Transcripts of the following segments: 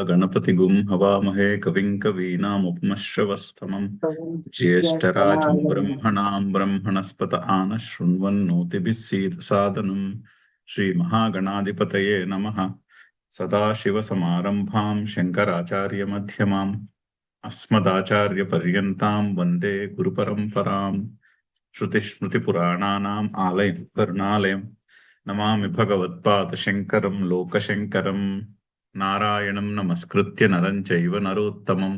गणपतिगुं हवामहे कविं कवीनामुपमश्रवस्तमम् ज्येष्ठराजं ब्रह्मणां ब्रह्मणस्पत आनः शृण्वन्नोतिभिः सीदसादनम् श्रीमहागणाधिपतये नमः। सदाशिवसमारम्भां शङ्कराचार्यमध्यमाम् अस्मदाचार्यपर्यन्तां वन्दे गुरुपरम्पराम्। श्रुतिस्मृतिपुराणानाम् आलयं करुणालयं नमामि भगवत्पादशङ्करं लोकशङ्करम्। नारायणं नमस्कृत्य नरं चैव नरोत्तमं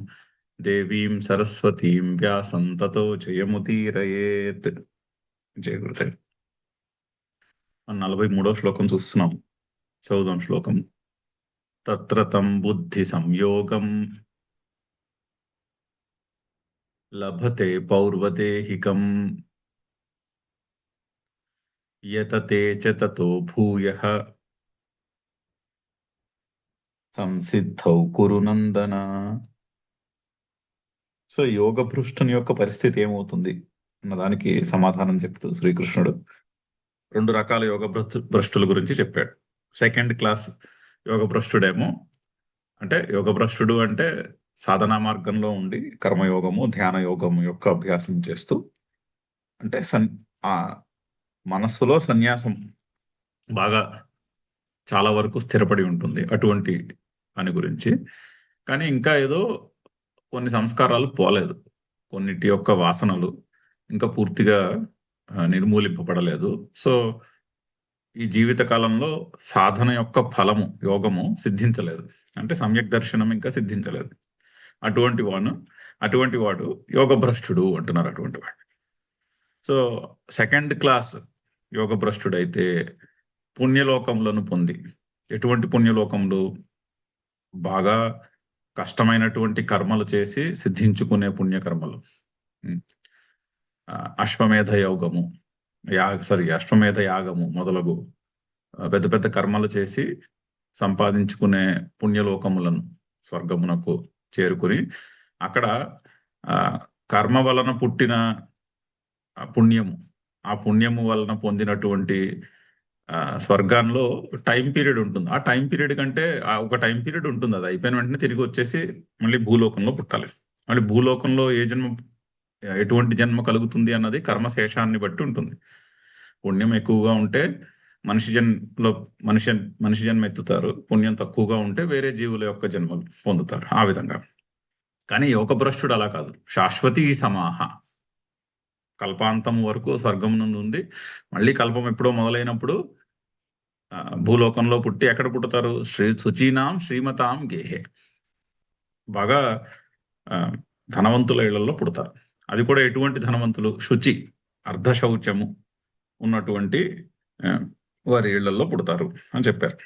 देवीं सरस्वतीं व्यासं ततो జయముదీరయేత్. జయ గురుదేవ్. 43వ శ్లోకం చూస్తున్నాం. చదువుదాం శ్లోకం. తత్ర తం బుద్ధి సంయోగం లభతే పౌర్వదేహికం యతతే చ తతో భూయః సంసిద్ధౌ కురు నందన. సో యోగ భ్రష్టుని యొక్క పరిస్థితి ఏమవుతుంది అన్నదానికి సమాధానం చెప్తూ శ్రీకృష్ణుడు 2 రకాల యోగ భ్రష్టుల గురించి చెప్పాడు. సెకండ్ క్లాస్ యోగ భ్రష్టుడేమో అంటే యోగ భ్రష్టుడు అంటే సాధనా మార్గంలో ఉండి కర్మయోగము ధ్యాన యోగము యొక్క అభ్యాసం చేస్తూ అంటే ఆ మనస్సులో సన్యాసం బాగా చాలా వరకు స్థిరపడి ఉంటుంది అటువంటి అని గురించి. కానీ ఇంకా ఏదో కొన్ని సంస్కారాలు పోలేదు, కొన్నిటి యొక్క వాసనలు ఇంకా పూర్తిగా నిర్మూలింపబడలేదు. సో ఈ జీవిత కాలంలో సాధన యొక్క ఫలము యోగము సిద్ధించలేదు, అంటే సమ్యక్ దర్శనం ఇంకా సిద్ధించలేదు. అటువంటి వాడు యోగ భ్రష్టుడు అంటున్నారు. అటువంటి వాడు సో సెకండ్ క్లాస్ యోగ భ్రష్టుడైతే పుణ్యలోకములను పొంది, ఎటువంటి పుణ్యలోకములు, బాగా కష్టమైనటువంటి కర్మలు చేసి సిద్ధించుకునే పుణ్యకర్మలు, అశ్వమేధ యోగము అశ్వమేధ యాగము మొదలగు పెద్ద పెద్ద కర్మలు చేసి సంపాదించుకునే పుణ్యలోకములను స్వర్గమునకు చేరుకుని అక్కడ కర్మ వలన పుట్టిన పుణ్యము, ఆ పుణ్యము వలన పొందినటువంటి స్వర్గాల్లో టైం పీరియడ్ ఉంటుంది. ఆ టైం పీరియడ్ కంటే ఒక టైం పీరియడ్ ఉంటుంది, అది అయిపోయిన వెంటనే తిరిగి వచ్చేసి మళ్ళీ భూలోకంలో పుట్టాలి. మళ్ళీ భూలోకంలో ఎటువంటి జన్మ కలుగుతుంది అన్నది కర్మశేషాన్ని బట్టి ఉంటుంది. పుణ్యం ఎక్కువగా ఉంటే మనిషి జన్మ ఎత్తుతారు, పుణ్యం తక్కువగా ఉంటే వేరే జీవుల యొక్క జన్మలు పొందుతారు ఆ విధంగా. కానీ యోగ భ్రష్టుడు అలా కాదు, శాశ్వతీ సమాహ, కల్పాంతం వరకు స్వర్గం నుండి ఉంది. మళ్ళీ కల్పం ఎప్పుడో మొదలైనప్పుడు భూలోకంలో పుట్టి ఎక్కడ పుడతారు? శుచీనాం శ్రీమతాం గేహే, బాగా ధనవంతుల ఇళ్లలో పుడతారు. అది కూడా ఎటువంటి ధనవంతులు? శుచి, అర్ధశౌచము ఉన్నటువంటి వారి ఇళ్లలో పుడతారు అని చెప్పారు.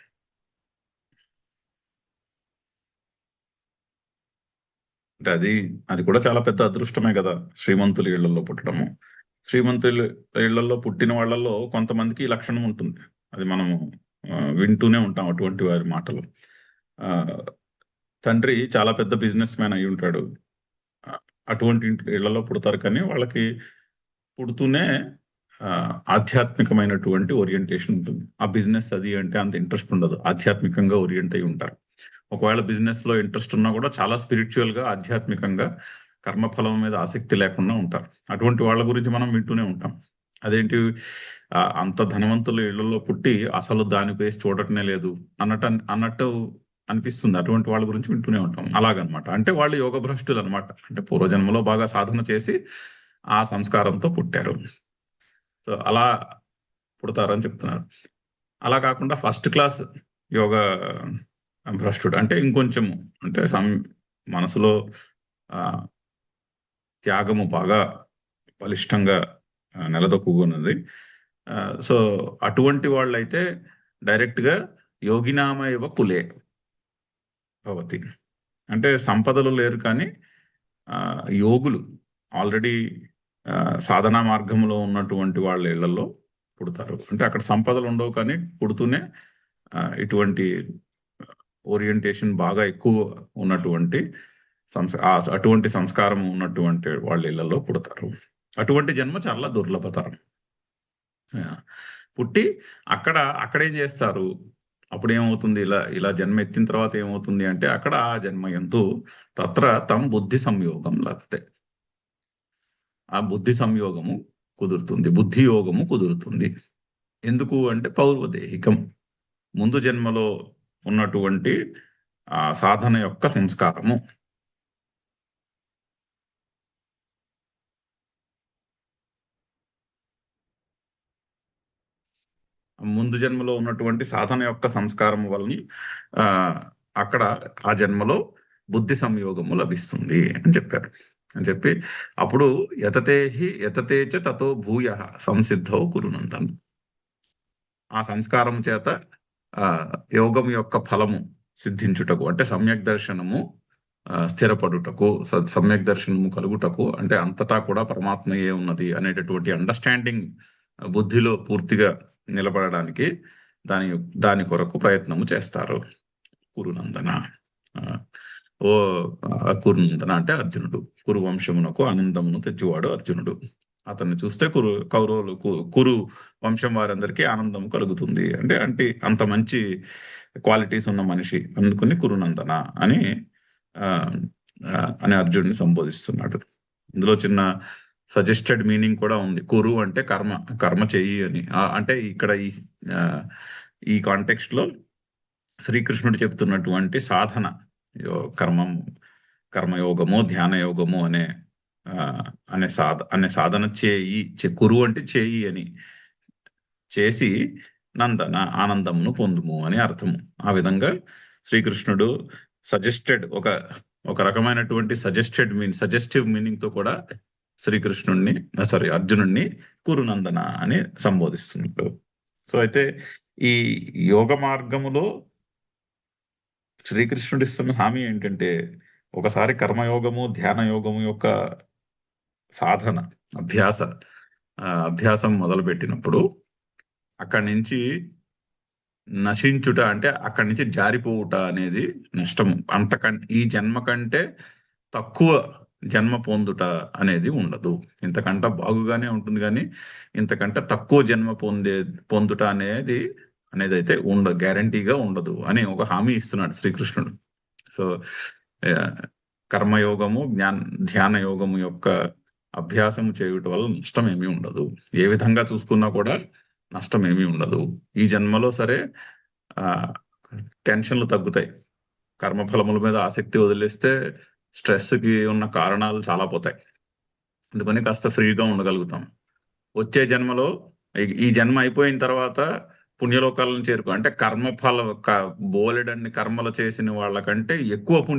అంటే అది కూడా చాలా పెద్ద అదృష్టమే కదా, శ్రీమంతుల ఇళ్లలో పుట్టడము. శ్రీమంతుల ఇళ్లలో పుట్టిన వాళ్ళల్లో కొంతమందికి ఈ లక్షణం ఉంటుంది, అది మనము వింటూనే ఉంటాం అటువంటి వారి మాటలు. తండ్రి చాలా పెద్ద బిజినెస్ మ్యాన్ అయి ఉంటాడు, అటువంటి ఇళ్లలో పుడతారు. కానీ వాళ్ళకి పుడుతూనే ఆధ్యాత్మికమైనటువంటి ఓరియంటేషన్ ఉంటుంది. ఆ బిజినెస్ అది అంటే అంత ఇంట్రెస్ట్ ఉండదు, ఆధ్యాత్మికంగా ఓరియంట్ అయి ఉంటారు. ఒకవేళ బిజినెస్ లో ఇంట్రెస్ట్ ఉన్నా కూడా చాలా స్పిరిచువల్ గా, ఆధ్యాత్మికంగా, కర్మఫలం మీద ఆసక్తి లేకుండా ఉంటారు. అటువంటి వాళ్ళ గురించి మనం వింటూనే ఉంటాం. అదేంటి అంత ధనవంతుల ఇళ్లలో పుట్టి అసలు దాని వేసి చూడటమే లేదు అన్నట్టు అనిపిస్తుంది. అటువంటి వాళ్ళ గురించి వింటూనే ఉంటాం. అలాగనమాట, అంటే వాళ్ళు యోగ భ్రష్టులు అనమాట. అంటే పూర్వజన్మలో బాగా సాధన చేసి ఆ సంస్కారంతో పుట్టారు. సో అలా పుడతారని చెప్తున్నారు. అలా కాకుండా ఫస్ట్ క్లాస్ యోగ భ్రష్టుడు అంటే ఇంకొంచెము, అంటే మనసులో త్యాగము బాగా బలిష్టంగా నెలదొక్కున్నది. సో అటువంటి వాళ్ళైతే డైరెక్ట్ గా యోగినామ ఇవ కులే భవతి, అంటే సంపదలు లేరు కానీ యోగులు ఆల్రెడీ సాధనా మార్గంలో ఉన్నటువంటి వాళ్ళ ఇళ్లలో పుడతారు. అంటే అక్కడ సంపదలు ఉండవు కానీ పుడుతూనే ఇటువంటి ఓరియంటేషన్ బాగా ఎక్కువ ఉన్నటువంటి అటువంటి సంస్కారం ఉన్నటువంటి వాళ్ళ ఇళ్లలో పుడతారు. అటువంటి జన్మ చాలా దుర్లభతరం. పుట్టి అక్కడేం చేస్తారు? అప్పుడు ఏమవుతుంది, ఇలా ఇలా జన్మ ఎత్తిన తర్వాత ఏమవుతుంది అంటే అక్కడ ఆ జన్మ ఎందు తత్ర తం బుద్ధి సంయోగం లభతే. ఆ బుద్ధి సంయోగము కుదురుతుంది, బుద్ధి యోగము కుదురుతుంది. ఎందుకు అంటే పౌర్వదేహికం, ముందు జన్మలో ఉన్నటువంటి ఆ సాధన యొక్క సంస్కారము. ముందు జన్మలో ఉన్నటువంటి సాధన యొక్క సంస్కారం వలన ఆ అక్కడ ఆ జన్మలో బుద్ధి సంయోగము లభిస్తుంది అని చెప్పారు. అని చెప్పి అప్పుడు యతతేచ తతో భూయ సంసిద్ధౌ కురునందన్. ఆ సంస్కారం చేత ఆ యోగం యొక్క ఫలము సిద్ధించుటకు అంటే సమ్యక్ దర్శనము స్థిరపడుటకు, సమ్యక్ దర్శనము కలుగుటకు, అంటే అంతటా కూడా పరమాత్మయే ఉన్నది అనేటటువంటి అండర్స్టాండింగ్ బుద్ధిలో పూర్తిగా నిలబడడానికి దాని దాని కొరకు ప్రయత్నము చేస్తారు. కురునందన, ఆ, ఓ కురునందన అంటే అర్జునుడు, కురు వంశమునకు ఆనందమును తెచ్చివాడు అర్జునుడు. అతన్ని చూస్తే కౌరవులు కురు వంశం వారందరికీ ఆనందం కలుగుతుంది. అంటే అంటే అంత మంచి క్వాలిటీస్ ఉన్న మనిషి అందుకుని కురునందన అని ఆ, అని అర్జునుడిని సంబోధిస్తున్నాడు. ఇందులో చిన్న సజెస్టెడ్ మీనింగ్ కూడా ఉంది. కురు అంటే కర్మ, కర్మ చెయ్యి అని. అంటే ఇక్కడ ఆ, ఈ కాంటెక్స్ట్ లో శ్రీకృష్ణుడు చెప్తున్నటువంటి సాధన, కర్మం, కర్మయోగము, ధ్యాన యోగము ఆ, అనే సాధన చేయి, కురు అంటే చేయి అని, చేసి నందన ఆనందమును పొందుము అని అర్థము. ఆ విధంగా శ్రీకృష్ణుడు సజెస్టెడ్ ఒక రకమైనటువంటి సజెస్టివ్ మీనింగ్ తో కూడా శ్రీకృష్ణుడిని అర్జునుడిని కురునందన అని సంబోధిస్తున్నాడు. సో అయితే ఈ యోగ మార్గములో శ్రీకృష్ణుడు ఇస్తున్న హామీ ఏంటంటే, ఒకసారి కర్మయోగము, ధ్యాన యోగము యొక్క సాధన, అభ్యాసం మొదలుపెట్టినప్పుడు అక్కడి నుంచి నశించుట అంటే అక్కడి నుంచి జారిపోవుట అనేది నష్టము. ఈ జన్మ కంటే తక్కువ జన్మ పొందుట అనేది ఉండదు. ఇంతకంటే బాగుగానే ఉంటుంది, కానీ ఇంతకంటే తక్కువ జన్మ పొందుట అనేది అయితే గ్యారంటీగా ఉండదు అని ఒక హామీ ఇస్తున్నాడు శ్రీకృష్ణుడు. సో కర్మయోగము, ధ్యాన యోగము యొక్క అభ్యాసం చేయుట వల్ల నష్టం ఏమీ ఉండదు. ఏ విధంగా చూసుకున్నా కూడా నష్టం ఏమీ ఉండదు. ఈ జన్మలో సరే టెన్షన్లు తగ్గుతాయి. కర్మఫలముల మీద ఆసక్తి వదిలేస్తే స్ట్రెస్ కి ఉన్న కారణాలు చాలా పోతాయి. అందుకని కాస్త ఫ్రీగా ఉండగలుగుతాం. వచ్చే జన్మలో ఈ జన్మ అయిపోయిన తర్వాత పుణ్యలోకాలను చేరుకో అంటే బోలెడన్ని కర్మలు చేసిన వాళ్ళకంటే ఎక్కువ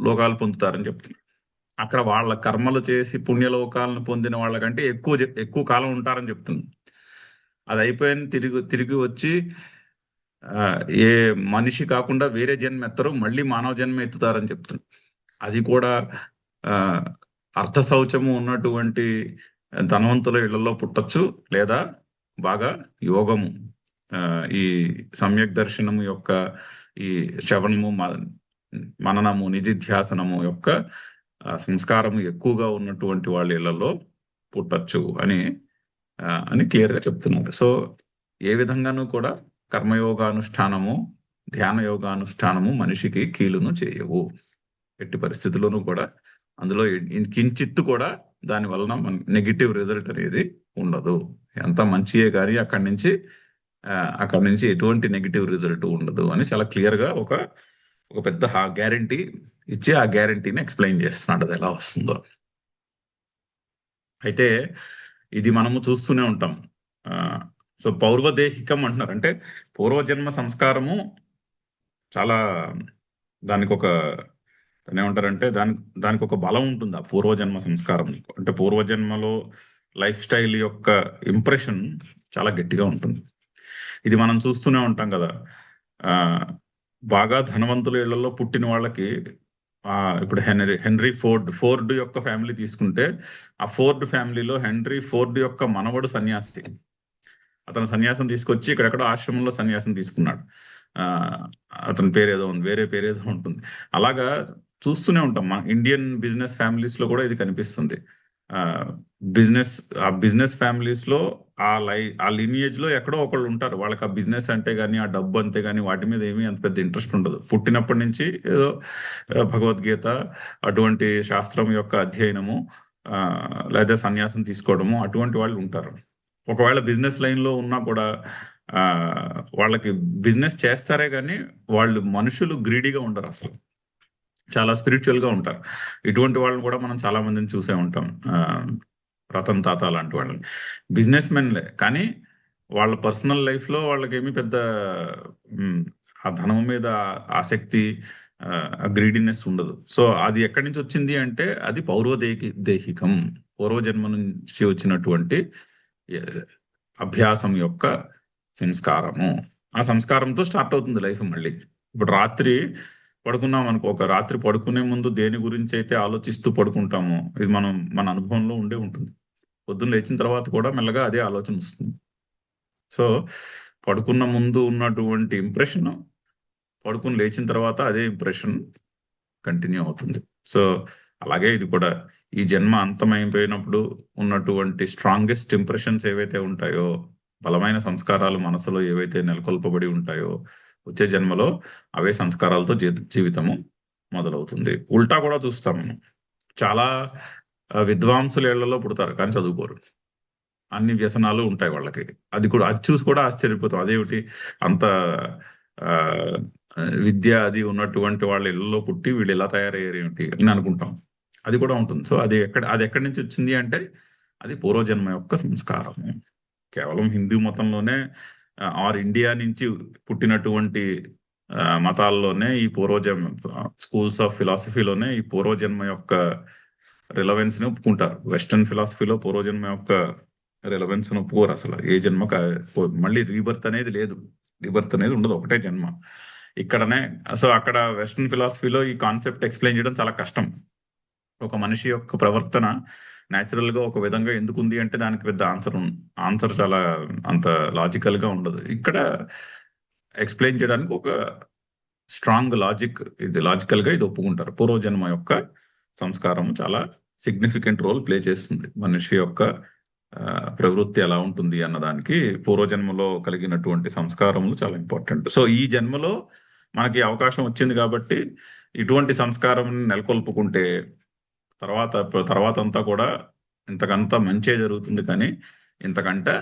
లోకాలు పొందుతారని చెప్తుంది. అక్కడ వాళ్ళ కర్మలు చేసి పుణ్యలోకాలను పొందిన వాళ్ళకంటే ఎక్కువ కాలం ఉంటారని చెప్తుంది. అది అయిపోయిన తిరిగి వచ్చి ఏ మనిషి కాకుండా వేరే జన్మ ఎత్తరు, మళ్ళీ మానవ జన్మ ఎత్తుతారని చెప్తుంది. అది కూడా అర్థ శౌచము ఉన్నటువంటి ధనవంతుల ఇళ్లలో పుట్టచ్చు, లేదా బాగా యోగము, ఈ సమ్యక్ దర్శనము యొక్క ఈ శ్రవణము, మననము, నిధిధ్యాసనము యొక్క సంస్కారము ఎక్కువగా ఉన్నటువంటి వాళ్ళ ఇళ్లలో పుట్టచ్చు అని క్లియర్ గా చెప్తున్నారు. సో ఏ విధంగానూ కూడా కర్మయోగానుష్ఠానము, ధ్యాన యోగానుష్ఠానము మనిషికి కీలును చేయవు. ఎట్టి పరిస్థితుల్లోనూ కూడా అందులో కించిత్తు కూడా దాని వలన నెగిటివ్ రిజల్ట్ అనేది ఉండదు. ఎంత మంచియే కానీ అక్కడి నుంచి ఎటువంటి నెగిటివ్ రిజల్ట్ ఉండదు అని చాలా క్లియర్ గా ఒక పెద్ద గ్యారంటీ ఇచ్చి ఆ గ్యారంటీని ఎక్స్ప్లెయిన్ చేస్తున్నాడు అది ఎలా వస్తుందో. అయితే ఇది మనము చూస్తూనే ఉంటాం. సో పౌర్వదేహికం అంటున్నారు అంటే పూర్వజన్మ సంస్కారము చాలా, దానికి ఏమంటారంటే దానికి ఒక బలం ఉంటుంది ఆ పూర్వజన్మ సంస్కారం. అంటే పూర్వజన్మలో లైఫ్ స్టైల్ యొక్క ఇంప్రెషన్ చాలా గట్టిగా ఉంటుంది. ఇది మనం చూస్తూనే ఉంటాం కదా. బాగా ధనవంతుల ఇళ్లలో పుట్టిన వాళ్ళకి ఇప్పుడు హెన్రీ ఫోర్డ్ యొక్క ఫ్యామిలీ తీసుకుంటే, ఆ ఫోర్డ్ ఫ్యామిలీలో హెన్రీ ఫోర్డ్ యొక్క మనవడు సన్యాసి. అతను సన్యాసం తీసుకొచ్చి ఇక్కడెక్కడో ఆశ్రమంలో సన్యాసం తీసుకున్నాడు. అతని పేరేదో ఉంది, వేరే పేరేదో ఉంటుంది. అలాగా చూస్తూనే ఉంటాం. మన ఇండియన్ బిజినెస్ ఫ్యామిలీస్ లో కూడా ఇది కనిపిస్తుంది. బిజినెస్ ఆ బిజినెస్ ఫ్యామిలీస్ లో ఆ లినియేజ్ లో ఎక్కడో ఒకళ్ళు ఉంటారు. వాళ్ళకి ఆ బిజినెస్ అంటే గానీ, ఆ డబ్బు అంతే గానీ వాటి మీద ఏమీ అంత పెద్ద ఇంట్రెస్ట్ ఉండదు. పుట్టినప్పటి నుంచి ఏదో భగవద్గీత అటువంటి శాస్త్రం యొక్క అధ్యయనము, లేదా సన్యాసం తీసుకోవడము అటువంటి వాళ్ళు ఉంటారు. ఒకవేళ బిజినెస్ లైన్ లో ఉన్నా కూడా ఆ వాళ్ళకి బిజినెస్ చేస్తారే గానీ వాళ్ళు మనుషులు గ్రీడీగా ఉండరు అసలు. చాలా స్పిరిచువల్ గా ఉంటారు. ఇటువంటి వాళ్ళని కూడా మనం చాలా మందిని చూసే ఉంటాం. రతన్ టాటా లాంటి వాళ్ళని బిజినెస్ మెన్లే, కానీ వాళ్ళ పర్సనల్ లైఫ్ లో వాళ్ళకేమీ పెద్ద మ్, ఆ ధనం మీద ఆసక్తి, గ్రీడినెస్ ఉండదు. సో అది ఎక్కడి నుంచి వచ్చింది అంటే అది దేహికం, పూర్వజన్మ నుంచి వచ్చినటువంటి ఏ, అభ్యాసం యొక్క సంస్కారము. ఆ సంస్కారంతో స్టార్ట్ అవుతుంది లైఫ్ మళ్ళీ. ఇప్పుడు రాత్రి పడుకున్నాం అనుకో, ఒక రాత్రి పడుకునే ముందు దేని గురించి అయితే ఆలోచిస్తూ పడుకుంటామో ఇది మన అనుభవంలో ఉండే ఉంటుంది. పొద్దున్న లేచిన తర్వాత కూడా మెల్లగా అదే ఆలోచన వస్తుంది. సో పడుకున్న ముందు ఉన్నటువంటి ఇంప్రెషన్ పడుకుని లేచిన తర్వాత అదే ఇంప్రెషన్ కంటిన్యూ అవుతుంది. సో అలాగే ఇది కూడా ఈ జన్మ అంతమైపోయినప్పుడు ఉన్నటువంటి స్ట్రాంగెస్ట్ ఇంప్రెషన్స్ ఏవైతే ఉంటాయో, బలమైన సంస్కారాలు మనసులో ఏవైతే నెలకొల్పబడి ఉంటాయో, వచ్చే జన్మలో అవే సంస్కారాలతో జీవితము మొదలవుతుంది. ఉల్టా కూడా చూస్తాం మనం. చాలా విద్వాంసుల ఇళ్లలో పుడతారు కానీ చదువుకోరు. అన్ని వ్యసనాలు ఉంటాయి వాళ్ళకి. అది చూసి కూడా ఆశ్చర్యపోతాం. అదేమిటి అంత ఆ విద్య అది ఉన్నటువంటి వాళ్ళ ఇళ్లలో పుట్టి వీళ్ళు ఇలా తయారయ్యారు ఏమిటి అని అనుకుంటాం. అది కూడా ఉంటుంది. సో అది ఎక్కడి నుంచి వచ్చింది అంటే అది పూర్వజన్మ యొక్క సంస్కారము. కేవలం హిందూ మతంలోనే ఆర్ ఇండియా నుంచి పుట్టినటువంటి మతాల్లోనే ఈ పూర్వజన్మ, స్కూల్స్ ఆఫ్ ఫిలాసఫీలోనే ఈ పూర్వజన్మ యొక్క రిలవెన్స్ ని ఒప్పుకుంటారు. వెస్టర్న్ ఫిలాసఫీలో పూర్వజన్మ యొక్క రిలవెన్స్ ని ఒప్పుకోరు అసలు. ఏ జన్మ మళ్ళీ రీబర్త్ అనేది లేదు. రీబర్త్ అనేది ఉండదు, ఒకటే జన్మ. ఇక్కడనే సో అక్కడ వెస్టర్న్ ఫిలాసఫీలో ఈ కాన్సెప్ట్ ఎక్స్ప్లెయిన్ చేయడం చాలా కష్టం. ఒక మనిషి యొక్క ప్రవర్తన న్యాచురల్ గా ఒక విధంగా ఎందుకు ఉంది అంటే దానికి పెద్ద ఆన్సర్ చాలా అంత లాజికల్ గా ఉండదు. ఇక్కడ ఎక్స్ప్లెయిన్ చేయడానికి ఒక స్ట్రాంగ్ లాజిక్, ఇది లాజికల్ గా ఇది ఒప్పుకుంటారు. పూర్వజన్మ యొక్క సంస్కారం చాలా సిగ్నిఫికెంట్ రోల్ ప్లే చేస్తుంది. మనిషి యొక్క ప్రవృత్తి ఎలా ఉంటుంది అన్నదానికి పూర్వజన్మలో కలిగినటువంటి సంస్కారములు చాలా ఇంపార్టెంట్. సో ఈ జన్మలో మనకి అవకాశం వచ్చింది కాబట్టి ఇటువంటి సంస్కారం నెలకొల్పుకుంటే తర్వాత అంతా కూడా ఇంతకంతా మంచే జరుగుతుంది, కానీ ఇంతకంటే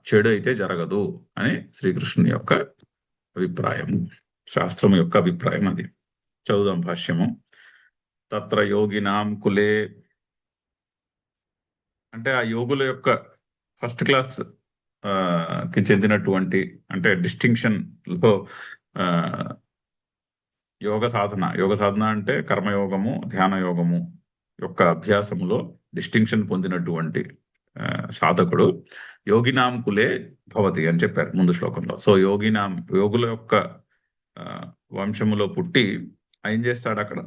చెడు అయితే జరగదు అని శ్రీకృష్ణుని యొక్క అభిప్రాయం, శాస్త్రం యొక్క అభిప్రాయం. అది చదువుదాం భాష్యము. తత్ర యోగినాం కులే అంటే ఆ యోగుల యొక్క ఫస్ట్ క్లాస్ కి చెందినటువంటి, అంటే డిస్టింక్షన్ లో యోగ సాధన అంటే కర్మయోగము, ధ్యాన యోగము యొక్క అభ్యాసములో డిస్టింక్షన్ పొందినటువంటి సాధకుడు యోగినాం కులే భవతి అని చెప్పారు ముందు శ్లోకంలో. సో యోగుల యొక్క వంశములో పుట్టి ఏం చేస్తాడు అక్కడ?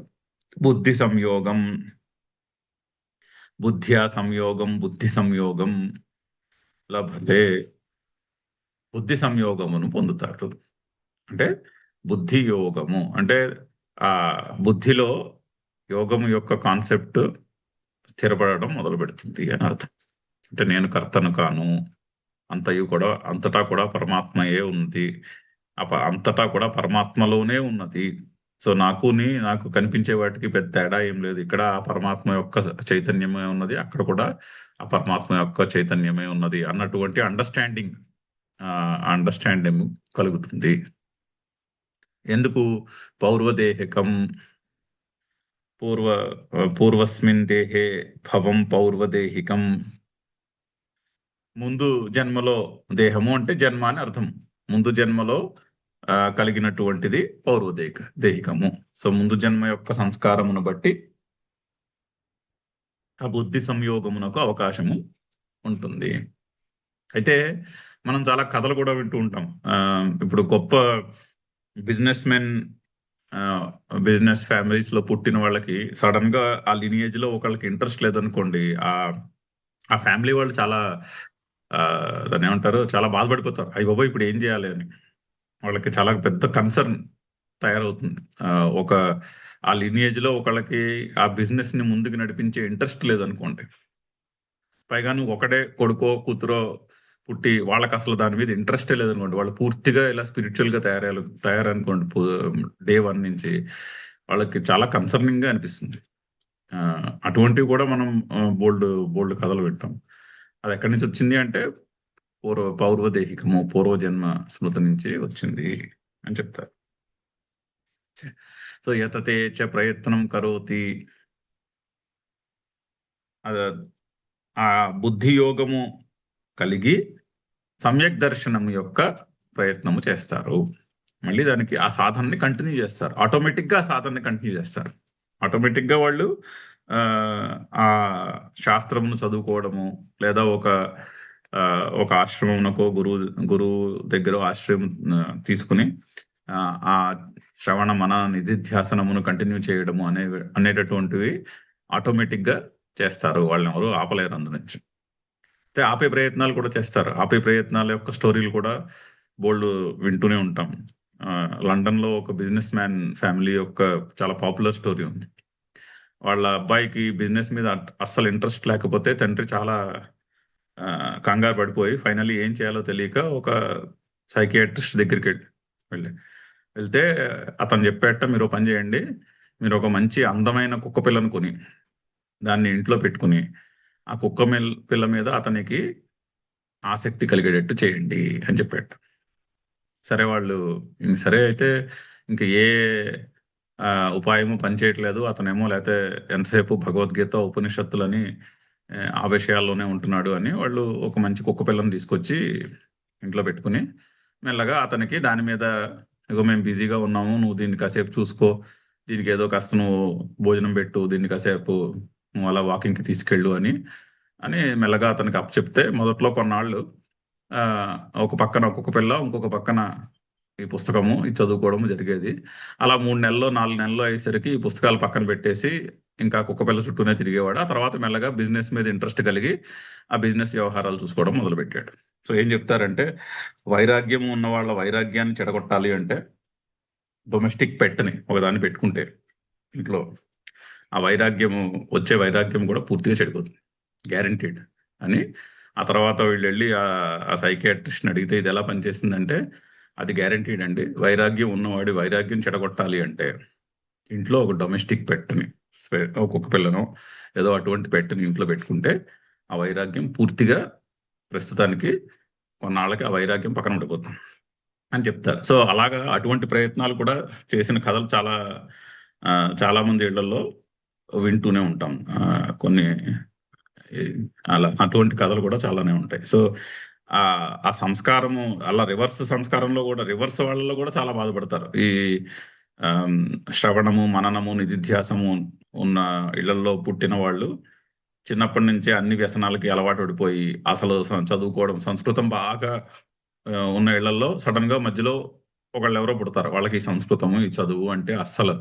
బుద్ధి సంయోగం, బుద్ధ్యా సంయోగం, బుద్ధి సంయోగం లభతే, బుద్ధి సంయోగమును పొందుతాడు. అంటే బుద్ధి యోగము అంటే ఆ బుద్ధిలో యోగము యొక్క కాన్సెప్ట్ స్థిరపడడం మొదలు పెడుతుంది అని అర్థం. అంటే నేను కర్తను కాను, అంతటా కూడా పరమాత్మయే ఉంది, అంతటా కూడా పరమాత్మలోనే ఉన్నది. సో నాకు కనిపించే వాటికి పెద్ద తేడా ఏం లేదు. ఇక్కడ ఆ పరమాత్మ యొక్క చైతన్యమే ఉన్నది, అక్కడ కూడా ఆ పరమాత్మ యొక్క చైతన్యమే ఉన్నది అన్నటువంటి అండర్స్టాండింగ్ కలుగుతుంది. ఎందుకు? పౌర్వదేహికం, పూర్వస్మిన్ దేహే భవం పౌర్వదేహికం. ముందు జన్మలో, దేహము అంటే జన్మ అని అర్థం, ముందు జన్మలో కలిగినటువంటిది దేహికము. సో ముందు జన్మ యొక్క సంస్కారమును బట్టి ఆ బుద్ధి సంయోగమునకు అవకాశము ఉంటుంది. అయితే మనం చాలా కథలు కూడా వింటూ ఉంటాం. ఇప్పుడు గొప్ప బిజినెస్ ఫ్యామిలీస్ లో పుట్టిన వాళ్ళకి సడన్ గా ఆ లినియేజ్ లో ఒకళ్ళకి ఇంట్రెస్ట్ లేదనుకోండి, ఆ ఫ్యామిలీ వాళ్ళు చాలా దాన్ని ఏమంటారు, చాలా బాధపడిపోతారు. అయ్య బాబోయ్ ఇప్పుడు ఏం చేయాలి అని. వాళ్ళకి చాలా పెద్ద కన్సర్న్. తయారవుతుంది. ఒక ఆ లినియేజ్ లో ఒకళ్ళకి ఆ బిజినెస్ ని ముందుకు నడిపించే ఇంట్రెస్ట్ లేదనుకోండి, పైగా నువ్వు ఒకడే కొడుకో కూతురో పుట్టి వాళ్ళకి అసలు దాని మీద ఇంట్రెస్టే లేదనుకోండి, వాళ్ళు పూర్తిగా ఇలా స్పిరిచువల్ గా తయారనుకోండి డే వన్ నుంచి, వాళ్ళకి చాలా కన్సర్నింగ్ గా అనిపిస్తుంది. ఆ, అటువంటివి కూడా మనం బోల్డ్ బోల్డ్ కథలు వింటాం. అది ఎక్కడి నుంచి వచ్చింది అంటే పౌర్వదేహికము, పూర్వజన్మ స్మృతి నుంచి వచ్చింది అని చెప్తారు. సో యతతే చ ప్రయత్నం కరోతి, ఆ బుద్ధి యోగము కలిగి సమ్యక్ దర్శనం యొక్క ప్రయత్నము చేస్తారు. మళ్ళీ దానికి ఆ సాధనని కంటిన్యూ చేస్తారు, ఆటోమేటిక్ గా ఆ సాధనని కంటిన్యూ చేస్తారు. ఆటోమేటిక్ గా వాళ్ళు ఆ ఆ శాస్త్రమును చదువుకోవడము, లేదా ఆ, ఒక ఆశ్రమమునకో గురువు దగ్గర ఆశ్రయం తీసుకుని ఆ శ్రవణ మన నిధిధ్యాసనమును కంటిన్యూ చేయడము అనేటటువంటివి ఆటోమేటిక్ గా చేస్తారు. వాళ్ళని ఎవరు ఆపలేరు అందు నుంచి. అయితే ఆపే ప్రయత్నాలు కూడా చేస్తారు. ఆపే ప్రయత్నాల యొక్క స్టోరీలు కూడా బోల్డ్ వింటూనే ఉంటాం. లండన్ లో ఒక బిజినెస్ మ్యాన్ ఫ్యామిలీ యొక్క చాలా పాపులర్ స్టోరీ ఉంది. వాళ్ళ అబ్బాయికి బిజినెస్ మీద అస్సలు ఇంట్రెస్ట్ లేకపోతే తండ్రి చాలా కంగారు పడిపోయి ఫైనల్లీ ఏం చేయాలో తెలియక ఒక సైకియాట్రిస్ట్ దగ్గరికి వెళ్తే అతను చెప్పేట, మీరు ఒక పని చేయండి, మీరు ఒక మంచి అందమైన కుక్క పిల్లను కొని దాన్ని ఇంట్లో పెట్టుకుని ఆ పిల్ల మీద అతనికి ఆసక్తి కలిగేటట్టు చేయండి అని చెప్పాడు. సరే వాళ్ళు సరే అయితే ఇంక ఏ ఉపాయము పనిచేయట్లేదు, అతనేమో లేకపోతే ఎంతసేపు భగవద్గీత ఉపనిషత్తులని ఆ విషయాల్లోనే ఉంటున్నాడు అని వాళ్ళు ఒక మంచి కుక్క పిల్లని తీసుకొచ్చి ఇంట్లో పెట్టుకుని మెల్లగా అతనికి దాని మీద, ఇగో మేము బిజీగా ఉన్నాము, నువ్వు దీన్ని కాసేపు చూసుకో, దీనికి ఏదో కాస్త నువ్వు భోజనం పెట్టు, దీన్ని కాసేపు నువ్వు అలా వాకింగ్కి తీసుకెళ్ళు అని అని మెల్లగా అతనికి అప్పచెప్తే మొదట్లో కొన్నాళ్ళు ఒక పక్కన ఒక్కొక్క పిల్ల, ఇంకొక పక్కన ఈ పుస్తకము ఇది చదువుకోవడం జరిగేది. అలా 3 నెలల్లో 4 నెలల్లో అయ్యేసరికి ఈ పుస్తకాలు పక్కన పెట్టేసి ఇంకా కుక్క పిల్ల చుట్టూనే తిరిగేవాడు. ఆ తర్వాత మెల్లగా బిజినెస్ మీద ఇంట్రెస్ట్ కలిగి ఆ బిజినెస్ వ్యవహారాలు చూసుకోవడం మొదలుపెట్టాడు. సో ఏం చెప్తారంటే, వైరాగ్యం ఉన్న వాళ్ళ వైరాగ్యాన్ని చెడగొట్టాలి అంటే డొమెస్టిక్ పెట్ని ఒకదాన్ని పెట్టుకుంటే ఇంట్లో ఆ వచ్చే వైరాగ్యం కూడా పూర్తిగా చెడిపోతుంది, గ్యారంటీడ్ అని. ఆ తర్వాత వీళ్ళు వెళ్ళి ఆ సైకియాట్రిస్ట్ని అడిగితే ఇది ఎలా పనిచేస్తుందంటే, అది గ్యారంటీడ్ అండి, వైరాగ్యం ఉన్నవాడి వైరాగ్యం చెడగొట్టాలి అంటే ఇంట్లో ఒక డొమెస్టిక్ పెట్ని, ఒక్కొక్క పిల్లను ఏదో అటువంటి పెట్ని ఇంట్లో పెట్టుకుంటే ఆ వైరాగ్యం పూర్తిగా, ప్రస్తుతానికి కొన్నాళ్ళకి ఆ వైరాగ్యం పక్కన ఉండిపోతుంది అని చెప్తారు. సో అలాగా అటువంటి ప్రయత్నాలు కూడా చేసిన కథలు చాలా మంది ఇళ్లలో వింటూనే ఉంటాం. కొన్ని అలా అటువంటి కథలు కూడా చాలానే ఉంటాయి. సో ఆ సంస్కారము అలా రివర్స్ సంస్కారంలో కూడా, రివర్స్ వాళ్ళలో కూడా చాలా బాధపడతారు. ఈ శ్రవణము మననము నిధిధ్యాసము ఉన్న ఇళ్లలో పుట్టిన వాళ్ళు చిన్నప్పటి నుంచే అన్ని వ్యసనాలకి అలవాటు పడిపోయి అసలు చదువుకోవడం, సంస్కృతం బాగా ఉన్న ఇళ్లలో సడన్ గా మధ్యలో ఒకళ్ళు ఎవరో పుడతారు, వాళ్ళకి ఈ సంస్కృతము ఈ చదువు అంటే అస్సలు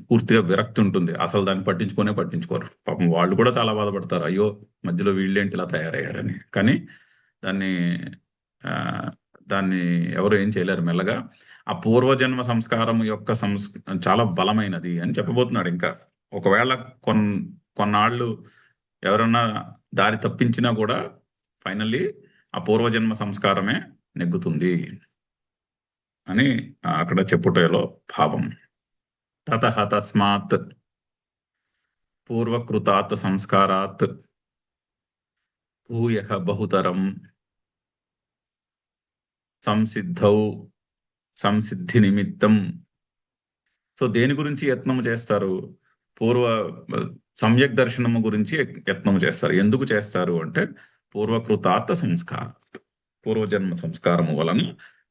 పూర్తిగా విరక్తి ఉంటుంది, అసలు దాన్ని పట్టించుకోరు. పాపం వాళ్ళు కూడా చాలా బాధపడతారు, అయ్యో మధ్యలో వీళ్ళేంటి ఇలా తయారయ్యారని. కానీ దాన్ని దాన్ని ఎవరు ఏం చేయలేరు. మెల్లగా ఆ పూర్వజన్మ సంస్కారం యొక్క చాలా బలమైనది అని చెప్పబోతున్నాడు. ఇంకా ఒకవేళ కొన్నాళ్ళు ఎవరన్నా దారి తప్పించినా కూడా ఫైనల్లీ ఆ పూర్వజన్మ సంస్కారమే నెగ్గుతుంది అని అక్కడ చెప్పుటలో భావం. తతః తస్మాత్ పూర్వకృతాత్ సంస్కారాత్ భూయః బహుతరం సంసిద్ధి నిమిత్తం. సో దేని గురించి యత్నము చేస్తారు? సమ్యక్ దర్శనము గురించి యత్నము చేస్తారు. ఎందుకు చేస్తారు అంటే, పూర్వకృతాత్ సంస్కారాత్, పూర్వజన్మ సంస్కారము వలన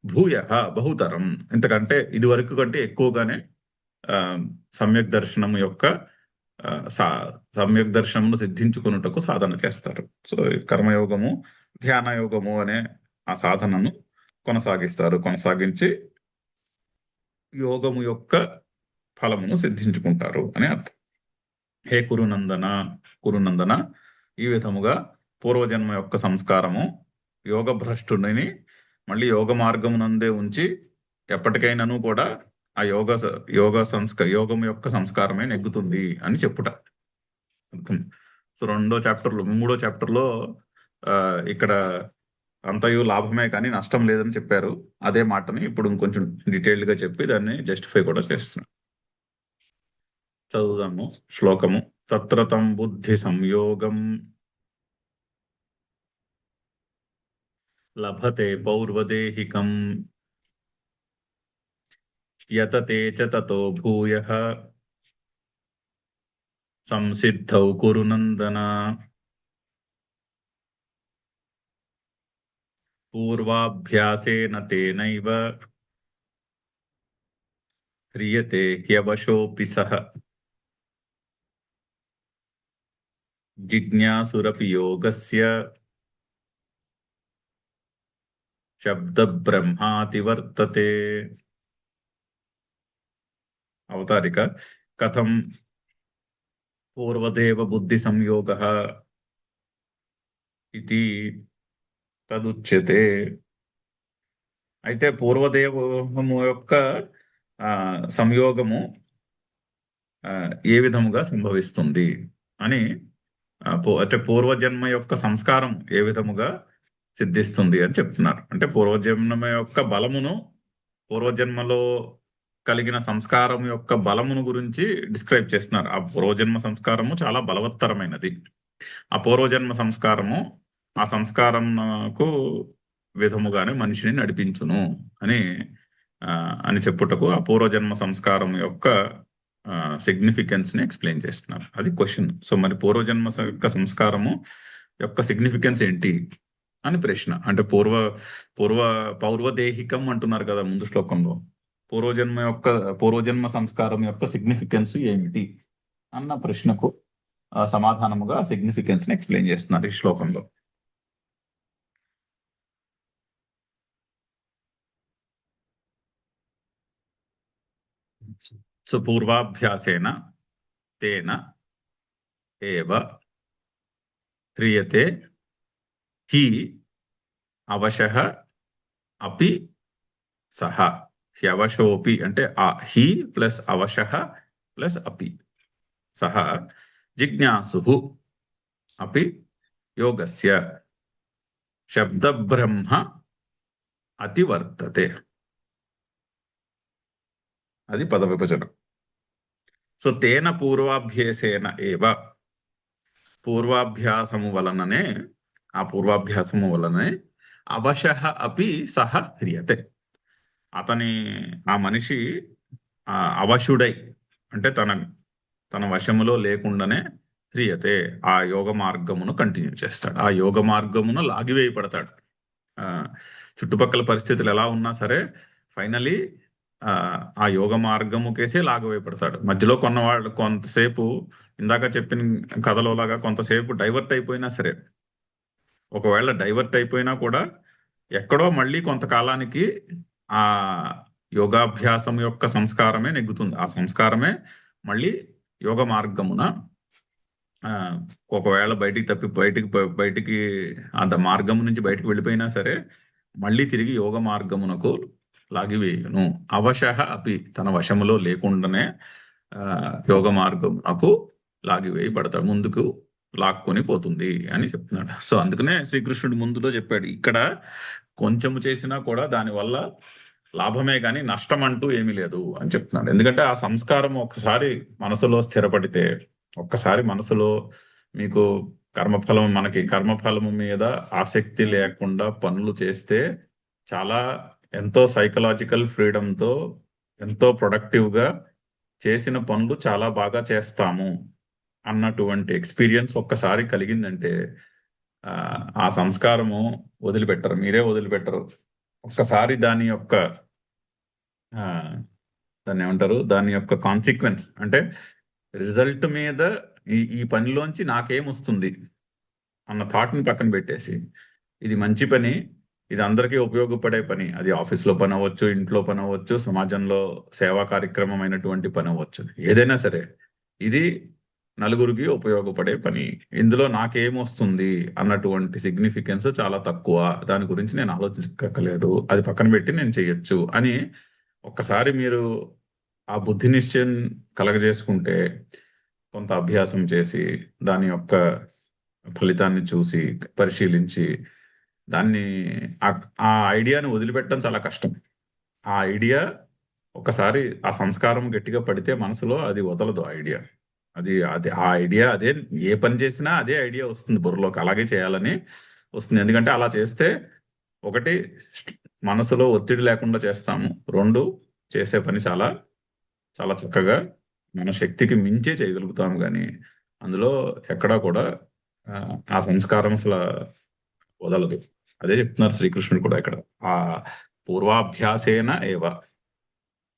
భూయః బహుతరం, ఇంతకంటే ఇది వరకు కంటే ఎక్కువగానే సమ్యక్ దర్శనము యొక్క సమ్యక్ దర్శనమును సిద్ధించుకున్నటకు సాధన చేస్తారు. సో కర్మయోగము, ధ్యాన యోగము అనే ఆ సాధనను కొనసాగించి యోగము యొక్క ఫలమును సిద్ధించుకుంటారు అని అర్థం. హే కురునందన, ఈ విధముగా పూర్వజన్మ యొక్క సంస్కారము యోగ భ్రష్టుని మళ్ళీ యోగ మార్గమునందే ఉంచి ఎప్పటికైనాను కూడా ఆ యోగం యొక్క సంస్కారమే నెగ్గుతుంది అని చెప్పుట అర్థం. సో మూడో చాప్టర్లో ఇక్కడ అంతయు లాభమే కానీ నష్టం లేదని చెప్పారు. అదే మాటని ఇప్పుడు ఇంకొంచెం డీటెయిల్డ్ గా చెప్పి దాన్ని జస్టిఫై కూడా చేస్తున్నాను. చదువుదాము శ్లోకము. తత్ర తం బుద్ధి సంయోగం లభతే పౌర్వదేహికం యతతే చ తతో భూయః సంసిద్ధౌ కురు నందన పూర్వాభ్యాసేన తేనైవ హ్రియతే హ్యవశోऽపి సః జిజ్ఞాసురపి యోగస్య శబ్దబ్రహ్మాతి వర్తతే. అవతారిక. కథం పూర్వదేవ బుద్ధి సంయోగః ఇది తదుచ్యతే. అయితే పూర్వదేవము యొక్క సంయోగము ఏ విధముగా సంభవిస్తుంది అని అంటే పూర్వజన్మ యొక్క సంస్కారం ఏ విధముగా సిద్ధిస్తుంది అని చెప్తున్నారు. అంటే పూర్వజన్మ యొక్క బలమును, పూర్వజన్మలో కలిగిన సంస్కారం యొక్క బలమును గురించి డిస్క్రైబ్ చేస్తున్నారు. ఆ పూర్వజన్మ సంస్కారము చాలా బలవత్తరమైనది. ఆ పూర్వజన్మ సంస్కారము ఆ సంస్కారంకు విధముగానే మనిషిని నడిపించును అని చెప్పుటకు ఆ పూర్వజన్మ సంస్కారం యొక్క సిగ్నిఫికెన్స్ ని ఎక్స్ప్లెయిన్ చేస్తున్నారు. అది క్వశ్చన్. సో మరి పూర్వజన్మ యొక్క సంస్కారము యొక్క సిగ్నిఫికెన్స్ ఏంటి అని ప్రశ్న. అంటే పౌర్వదేహికం అంటున్నారు కదా ముందు శ్లోకంలో. పూర్వజన్మ సంస్కారం యొక్క సిగ్నిఫికెన్స్ ఏమిటి అన్న ప్రశ్నకు సమాధానముగా సిగ్నిఫికెన్స్ ని ఎక్స్ప్లెయిన్ చేస్తున్నారు ఈ శ్లోకంలో. సో పూర్వాభ్యాసేన తేన ఏవ క్రియతే హి అవశః అపి సహ. హ్యవశోపి అంటే ఆ హి ప్లస్ అవశః ప్లస్ అపి సహ జిజ్ఞాసుః అపి యోగస్య శబ్దబ్రహ్మ అతివర్తతే. అది పద విభజనం. సో తేన పూర్వాభ్యాసేన ఏవ, పూర్వాభ్యాసము వలననే అవశః అపి సహ హ్రియతే. ఆ మనిషి అవశుడై అంటే తన వశములో లేకుండానే హ్రియతే ఆ యోగ మార్గమును కంటిన్యూ చేస్తాడు. ఆ యోగ మార్గమును లాగివేయబడతాడు. చుట్టుపక్కల పరిస్థితులు ఎలా ఉన్నా సరే ఫైనలీ ఆ యోగ మార్గముకేసే లాగవేయబడతాడు. మధ్యలో కొంతసేపు ఇందాక చెప్పిన కథలో లాగా కొంతసేపు డైవర్ట్ అయిపోయినా సరే, ఒకవేళ డైవర్ట్ అయిపోయినా కూడా ఎక్కడో మళ్ళీ కొంతకాలానికి ఆ యోగాభ్యాసం యొక్క సంస్కారమే నెగ్గుతుంది. ఆ సంస్కారమే మళ్ళీ యోగ మార్గమున ఒకవేళ బయటికి ఆ మార్గము నుంచి బయటికి వెళ్ళిపోయినా సరే మళ్ళీ తిరిగి యోగ మార్గమునకు లాగివేయును. అవశః అపి తన వశములో లేకుండానే యోగ మార్గమునకు లాగివేయబడతాడు, ముందుకు లాక్కొని పోతుంది అని చెప్తున్నాడు. సో అందుకనే శ్రీకృష్ణుడు ముందులో చెప్పాడు, ఇక్కడ కొంచెము చేసినా కూడా దానివల్ల లాభమే కానీ నష్టం అంటూ ఏమీ లేదు అని చెప్తున్నాడు. ఎందుకంటే ఆ సంస్కారం ఒక్కసారి మనసులో స్థిరపడితే, ఒక్కసారి మనసులో మీకు మనకి కర్మఫలము మీద ఆసక్తి లేకుండా పనులు చేస్తే చాలా ఎంతో సైకలాజికల్ ఫ్రీడంతో ఎంతో ప్రొడక్టివ్గా చేసిన పనులు చాలా బాగా చేస్తాము అన్నటువంటి ఎక్స్పీరియన్స్ ఒక్కసారి కలిగిందంటే ఆ సంస్కారము వదిలిపెట్టరు, మీరే వదిలిపెట్టరు. ఒక్కసారి దాని ఏమంటారు, దాని యొక్క కాన్సిక్వెన్స్ అంటే రిజల్ట్ మీద ఈ పనిలోంచి నాకేమొస్తుంది అన్న థాట్ని పక్కన పెట్టేసి ఇది మంచి పని, ఇది అందరికీ ఉపయోగపడే పని, అది ఆఫీస్లో పని అవ్వచ్చు, ఇంట్లో పని అవ్వచ్చు, సమాజంలో సేవా కార్యక్రమం అయినటువంటి పని అవ్వచ్చు, ఏదైనా సరే ఇది నలుగురికి ఉపయోగపడే పని, ఇందులో నాకేమొస్తుంది అన్నటువంటి సిగ్నిఫికెన్స్ చాలా తక్కువ, దాని గురించి నేను ఆలోచించక్కర్లేదు, అది పక్కన పెట్టి నేను చెయ్యొచ్చు అని ఒక్కసారి మీరు ఆ బుద్ధి నిశ్చయం కలగజేసుకుంటే, కొంత అభ్యాసం చేసి, దాని యొక్క ఫలితాన్ని చూసి, పరిశీలించి, దాన్ని ఆ ఐడియాని వదిలిపెట్టడం చాలా కష్టం. ఆ ఐడియా ఒకసారి ఆ సంస్కారం గట్టిగా పడితే మనసులో అది వదలదు ఆ ఐడియా. అది అది ఆ ఐడియా అదే, ఏ పని చేసినా అదే ఐడియా వస్తుంది బుర్రలోకి. అలాగే చేయాలని వస్తుంది. ఎందుకంటే అలా చేస్తే ఒకటి మనసులో ఒత్తిడి లేకుండా చేస్తాము. 2 చేసే పని చాలా చాలా చక్కగా మన శక్తికి మించే చేయగలుగుతాము గాని, అందులో ఎక్కడా కూడా ఆ సంస్కారం అసలు వదలదు. అదే చెప్తున్నారు శ్రీకృష్ణుడు కూడా ఇక్కడ. ఆ పూర్వాభ్యాసేన ఏవ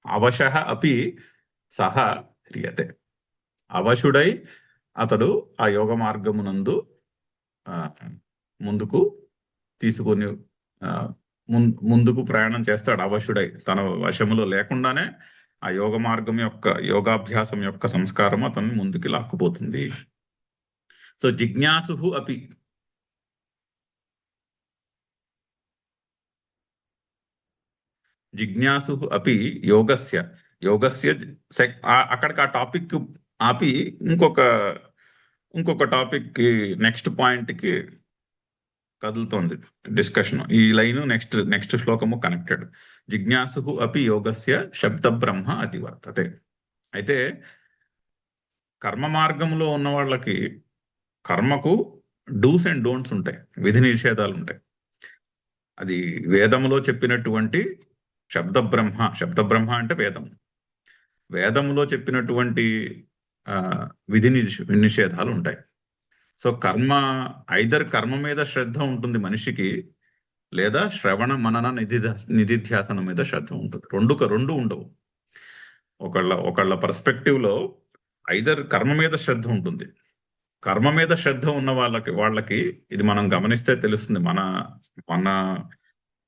అవశః అపి సహ హ్రియతే. అవశుడై అతడు ఆ యోగ మార్గమునందు ఆ, ముందుకు తీసుకొని ఆ, ముందుకు ప్రయాణం చేస్తాడు. అవశుడై తన వశములో లేకుండానే ఆ యోగ మార్గం యొక్క యోగాభ్యాసం యొక్క సంస్కారం అతన్ని ముందుకి లాక్కుపోతుంది. సో జిజ్ఞాసు అపి, జిజ్ఞాసు అపి యోగస్య యోగస్య అక్కడికి ఆ టాపిక్ ఆపి ఇంకొక ఇంకొక టాపిక్ కి, నెక్స్ట్ పాయింట్ కి కదులుతోంది డిస్కషన్. ఈ లైన్ నెక్స్ట్ నెక్స్ట్ శ్లోకము కనెక్టెడ్. జిజ్ఞాసు అపి యోగస్య శబ్ద బ్రహ్మ అతివర్తతే. అయితే కర్మ మార్గంలో ఉన్న వాళ్ళకి కర్మకు డూస్ అండ్ డోంట్స్ ఉంటాయి, విధి నిషేధాలు ఉంటాయి. అది వేదములో చెప్పినటువంటి శబ్ద బ్రహ్మ అంటే వేదం. వేదములో చెప్పినటువంటి ఆ, విధి నిషేధాలు ఉంటాయి. సో కర్మ, ఐదర్ కర్మ మీద శ్రద్ధ ఉంటుంది మనిషికి, లేదా శ్రవణ మనన నిధిధ్యాసనం మీద శ్రద్ధ ఉంటుంది. రెండు ఉండవు. ఒకళ్ళ పర్స్పెక్టివ్ లో ఐదర్ కర్మ మీద శ్రద్ధ ఉంటుంది. కర్మ మీద శ్రద్ధ ఉన్న వాళ్ళకి ఇది మనం గమనిస్తే తెలుస్తుంది. మన మన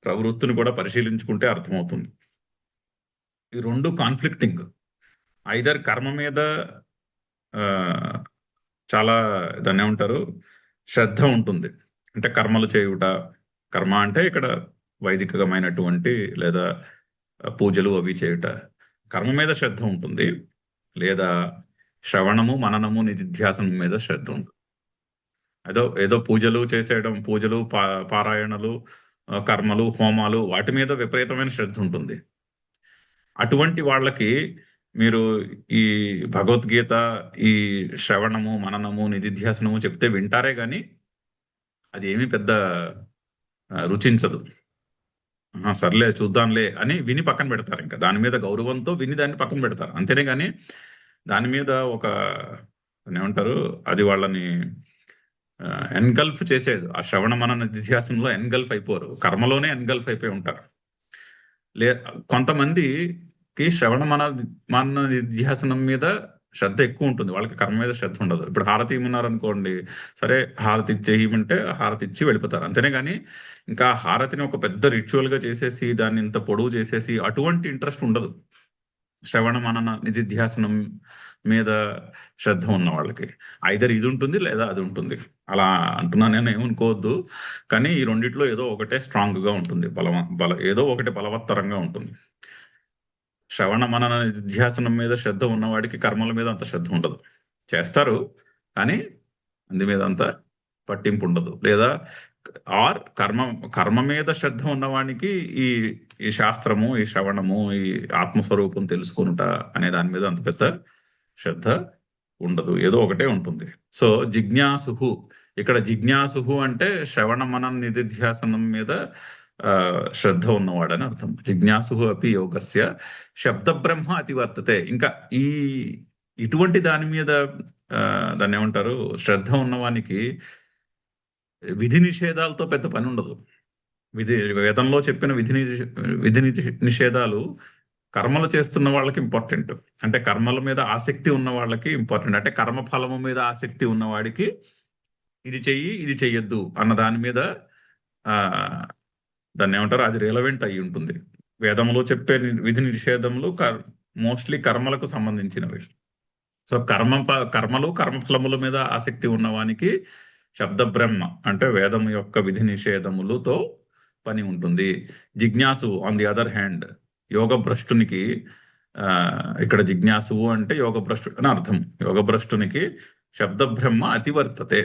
ప్రవృత్తిని కూడా పరిశీలించుకుంటే అర్థమవుతుంది. ఈ రెండు కాన్ఫ్లిక్టింగ్. ఐదర్ కర్మ మీద ఆ, చాలా, దాన్ని ఏమంటారు, శ్రద్ధ ఉంటుంది. అంటే కర్మలు చేయుట, కర్మ అంటే ఇక్కడ వైదికమైనటువంటి లేదా పూజలు అవి చేయుట, కర్మ మీద శ్రద్ధ ఉంటుంది. లేదా శ్రవణము మననము నిధిధ్యాసనం మీద శ్రద్ధ ఉంటుంది. ఏదో ఏదో పూజలు చేసేయడం, పూజలు పారాయణలు, కర్మలు హోమాలు వాటి మీద విపరీతమైన శ్రద్ధ ఉంటుంది. అటువంటి వాళ్ళకి మీరు ఈ భగవద్గీత, ఈ శ్రవణము మననము నిధిధ్యాసనము చెప్తే వింటారే గాని అది ఏమీ పెద్ద రుచించదు. సర్లే చూద్దాంలే అని విని పక్కన పెడతారు. ఇంకా దాని మీద గౌరవంతో విని దాన్ని పక్కన పెడతారు, అంతేనే గాని దాని మీద ఒక ఏమంటారు, అది వాళ్ళని ఎన్గల్ఫ్ చేసేది. ఆ శ్రవణ మనన నిధిధ్యాసనంలో ఎన్గల్ఫ్ అయిపోరు, కర్మలోనే ఎన్గల్ఫ్ అయిపోయి ఉంటారు. కొంతమందికి శ్రవణ మన నిధ్యాసనం మీద శ్రద్ధ ఎక్కువ ఉంటుంది, వాళ్ళకి కర్మ మీద శ్రద్ధ ఉండదు. ఇప్పుడు హారతి ఇమ్మన్నారు అనుకోండి, సరే హారతి ఇచ్చేయమంటే హారతి ఇచ్చి వెళ్ళిపోతారు, అంతేనే కానీ ఇంకా హారతిని ఒక పెద్ద రిచువల్ గా చేసేసి దాన్ని ఇంత పొడవు చేసేసి అటువంటి ఇంట్రెస్ట్ ఉండదు శ్రవణ మనన నిధిధ్యాసనం మీద శ్రద్ధ ఉన్న వాళ్ళకి. ఐదర్ ఇది ఉంటుంది లేదా అది ఉంటుంది. అలా అంటున్నాను నేను, ఏమనుకోవద్దు. కానీ ఈ రెండిట్లో ఏదో ఒకటే స్ట్రాంగ్ గా ఉంటుంది, ఏదో ఒకటి బలవత్తరంగా ఉంటుంది. శ్రవణ మనన నిధ్యాసనం మీద శ్రద్ధ ఉన్నవాడికి కర్మల మీద అంత శ్రద్ధ ఉండదు. చేస్తారు కానీ అందు మీద అంత పట్టింపు ఉండదు. లేదా కర్మ మీద శ్రద్ధ ఉన్నవాడికి ఈ ఈ శాస్త్రము, ఈ శ్రవణము, ఈ ఆత్మస్వరూపం తెలుసుకునుట అనే దాని మీద అంత పెద్ద శ్రద్ధ ఉండదు, ఏదో ఒకటే ఉంటుంది. సో జిజ్ఞాసుహు, ఇక్కడ జిజ్ఞాసుహు అంటే శ్రవణ మనన నిధిధ్యాసనం మీద శ్రద్ధ ఉన్నవాడని అర్థం. జిజ్ఞాసుహు అపి యోగస్య శబ్ద బ్రహ్మ అతివర్తతే. ఇంకా ఇటువంటి దాని మీద దాన్ని ఏమంటారు, శ్రద్ధ ఉన్నవానికి విధి నిషేధాలతో పెద్ద పని ఉండదు. వేదంలో చెప్పిన విధి నిషేధాలు కర్మలు చేస్తున్న వాళ్ళకి ఇంపార్టెంట్. అంటే కర్మల మీద ఆసక్తి ఉన్న వాళ్ళకి ఇంపార్టెంట్. అంటే కర్మ ఫలము మీద ఆసక్తి ఉన్నవాడికి ఇది చెయ్యి ఇది చెయ్యొద్దు అన్న దాని మీద దాన్ని ఏమంటారు, అది రిలవెంట్ అయి ఉంటుంది. వేదంలో చెప్పే విధి నిషేధములు మోస్ట్లీ కర్మలకు సంబంధించినవి. సో కర్మలు కర్మఫలముల మీద ఆసక్తి ఉన్నవానికి శబ్ద బ్రహ్మ అంటే వేదం యొక్క విధి నిషేధములతో పని ఉంటుంది. జిజ్ఞాసు ఆన్ ది అదర్ హ్యాండ్ యోగ భ్రష్టునికి ఇక్కడ జిజ్ఞాసువు అంటే యోగ భ్రష్టుడు అని అర్థం. యోగ భ్రష్టునికి శబ్దబ్రహ్మ అతివర్తతే.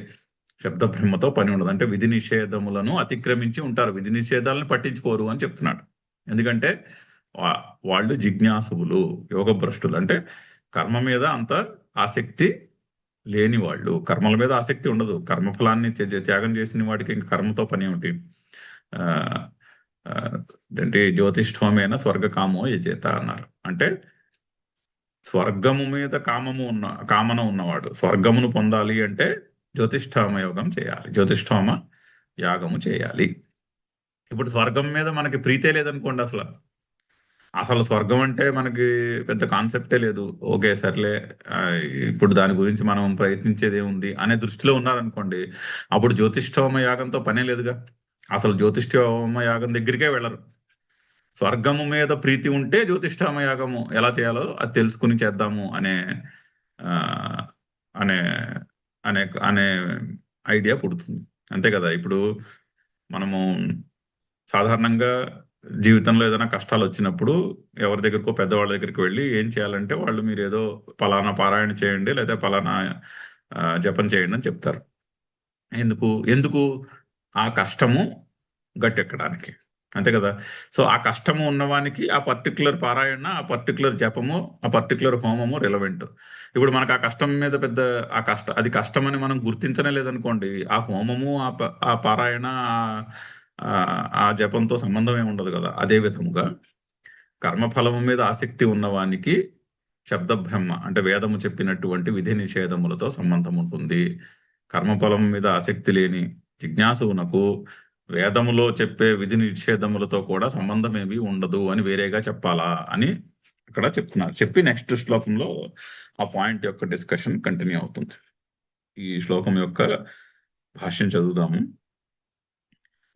శబ్దబ్రహ్మతో పని ఉండదు. అంటే విధి నిషేధములను అతిక్రమించి ఉంటారు, విధి నిషేధాలను పట్టించుకోరు అని చెప్తున్నాడు. ఎందుకంటే వాళ్ళు జిజ్ఞాసువులు, యోగ భ్రష్టులు. అంటే కర్మ మీద అంత ఆసక్తి లేని వాళ్ళు. కర్మల మీద ఆసక్తి ఉండదు. కర్మఫలాన్ని త్యాగం చేసిన వాడికి ఇంక కర్మతో పని ఏమిటి? అంటే జ్యోతిష్ఠోమేన స్వర్గకామో యజేత అన్నారు. అంటే స్వర్గము మీద కామన ఉన్నవాడు స్వర్గమును పొందాలి అంటే జ్యోతిష్ఠోమ యోగం చేయాలి, జ్యోతిష్ఠోమ యాగము చేయాలి. ఇప్పుడు స్వర్గం మీద మనకి ప్రీతే లేదనుకోండి, అసలు స్వర్గం అంటే మనకి పెద్ద కాన్సెప్టే లేదు. ఓకే సర్లే, ఇప్పుడు దాని గురించి మనం ప్రయత్నించేది ఏముంది అనే దృష్టిలో ఉన్నారనుకోండి, అప్పుడు జ్యోతిష్ఠోమ యాగంతో పనే లేదుగా. అసలు జ్యోతిష్ఠోమ యాగం దగ్గరికే వెళ్ళరు. స్వర్గము మీద ప్రీతి ఉంటే జ్యోతిష్ఠోమ యాగము ఎలా చేయాలో అది తెలుసుకుని చేద్దాము అనే అనే అనే అనే ఐడియా పుడుతుంది. అంతే కదా. ఇప్పుడు మనము సాధారణంగా జీవితంలో ఏదైనా కష్టాలు వచ్చినప్పుడు ఎవరి దగ్గరకో పెద్దవాళ్ళ దగ్గరికి వెళ్ళి ఏం చేయాలంటే వాళ్ళు మీరు ఏదో పలానా పారాయణ చేయండి లేదా పలానా జపం చేయండి అని చెప్తారు. ఎందుకు ఎందుకు ఆ కష్టము గట్టెక్కడానికి, అంతే కదా. సో ఆ కష్టము ఉన్నవానికి ఆ పర్టికులర్ పారాయణ, ఆ పర్టికులర్ జపము, ఆ పర్టికులర్ హోమము రిలవెంట్. ఇప్పుడు మనకు ఆ కష్టం మీద పెద్ద అది కష్టమని మనం గుర్తించనే లేదనుకోండి, ఆ హోమము ఆ పారాయణ ఆ జపంతో సంబంధం ఏమి ఉండదు కదా. అదే విధముగా కర్మఫలము మీద ఆసక్తి ఉన్నవానికి శబ్దబ్రహ్మ అంటే వేదము చెప్పినటువంటి విధి నిషేధములతో సంబంధం ఉంటుంది. కర్మఫలం మీద ఆసక్తి లేని జిజ్ఞాసువునకు వేదములో చెప్పే విధి నిషేధములతో కూడా సంబంధం ఏమీ ఉండదు అని వేరేగా చెప్పాలా అని ఇక్కడ చెప్తున్నారు. చెప్పి నెక్స్ట్ శ్లోకంలో ఆ పాయింట్ యొక్క డిస్కషన్ కంటిన్యూ అవుతుంది. ఈ శ్లోకం యొక్క భాష్యం చదువుదాము.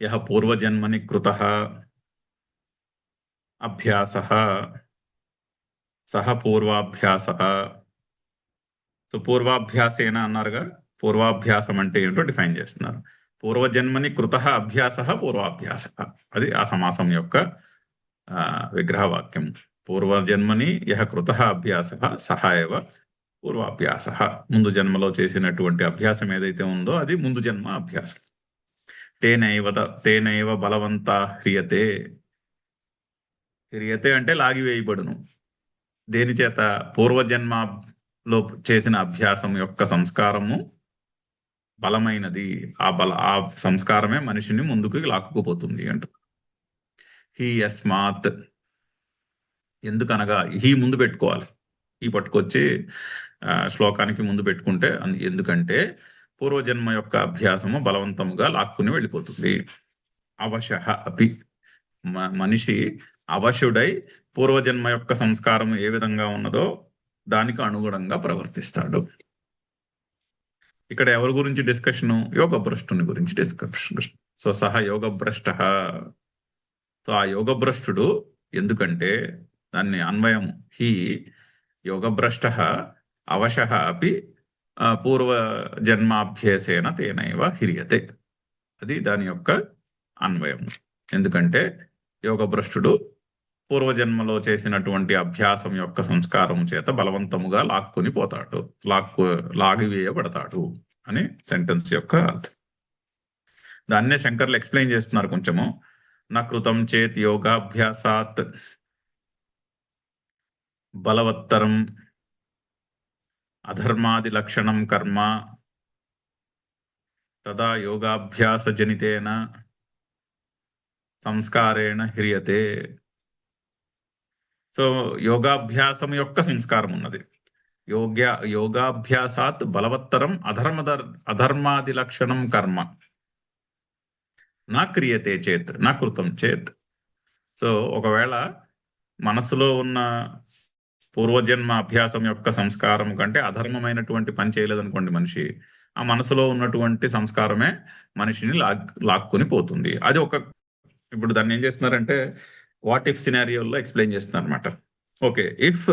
యః పూర్వజన్మని కృతః అభ్యాసః సహ పూర్వాభ్యాసః. సో పూర్వాభ్యాసేన అన్నారుగా, పూర్వాభ్యాసం అంటే ఏంటో డిఫైన్ చేస్తున్నారు. పూర్వజన్మని కృతః అభ్యాసః పూర్వాభ్యాసః, అది ఆ సమాసం యొక్క విగ్రహవాక్యం. పూర్వజన్మని యః కృతః అభ్యాసః సహ ఏవ పూర్వాభ్యాసః. ముందు జన్మలో చేసినటువంటి అభ్యాసం ఏదైతే ఉందో అది ముందు జన్మ అభ్యాసం. తేనైవ బలవంత హ్రియతే. హ్రియతే అంటే లాగివేయబడును. దేని చేత? పూర్వజన్మలో చేసిన అభ్యాసం యొక్క సంస్కారము బలమైనది. ఆ సంస్కారమే మనిషిని ముందుకు లాక్కుపోతుంది అంట. హీ యస్మాత్, ఎందుకనగా హీ ముందు పెట్టుకోవాలి. ఈ పట్టుకొచ్చి శ్లోకానికి ముందు పెట్టుకుంటే ఎందుకంటే పూర్వజన్మ యొక్క అభ్యాసము బలవంతముగా లాక్కుని వెళ్ళిపోతుంది. అవశః అపి, మనిషి అవశుడై పూర్వజన్మ యొక్క సంస్కారం ఏ విధంగా ఉన్నదో దానికి అనుగుణంగా ప్రవర్తిస్తాడు. ఇక్కడ ఎవరి గురించి డిస్కషను? యోగ భ్రష్టుని గురించి డిస్కషన్. సో సహ యోగ భ్రష్ట. సో ఆ యోగ భ్రష్టుడు, ఎందుకంటే దాన్ని అన్వయం హీ యోగభ్రష్ట అవశః అపి పూర్వజన్మాభ్యాసేన తేనైవ హ్రియతే. అది దాని యొక్క అన్వయం. ఎందుకంటే యోగభ్రష్టుడు పూర్వజన్మలో చేసినటువంటి అభ్యాసం యొక్క సంస్కారం చేత బలవంతముగా లాక్కుని పోతాడు, లాగివేయబడతాడు అని సెంటెన్స్ యొక్క అర్థం. దాన్నే శంకర్లు ఎక్స్ప్లెయిన్ చేస్తున్నారు కొంచెము. నకృతం చేత్ యోగాభ్యాసాత్ బలవత్తరం అధర్మాది లక్షణం కర్మ తదా యోగాభ్యాస జనితేన సంస్కారేణ హ్రియతే. సో యోగాభ్యాసం యొక్క సంస్కారం ఉన్నది. యోగాభ్యాసాత్ బలవత్తరం అధర్మాది లక్షణం కర్మ నా క్రియతే చేత్ నా కృతం చేత్. సో ఒకవేళ మనసులో ఉన్న పూర్వజన్మ అభ్యాసం యొక్క సంస్కారం కంటే అధర్మమైనటువంటి పని చేయలేదనుకోండి మనిషి, ఆ మనసులో ఉన్నటువంటి సంస్కారమే మనిషిని లాక్కుని పోతుంది. అది ఇప్పుడు దాన్ని ఏం చేస్తున్నారంటే వాట్ ఇఫ్ సినారియోలో ఎక్స్ప్లెయిన్ చేస్తున్నారు అనమాట. ఓకే, ఇఫ్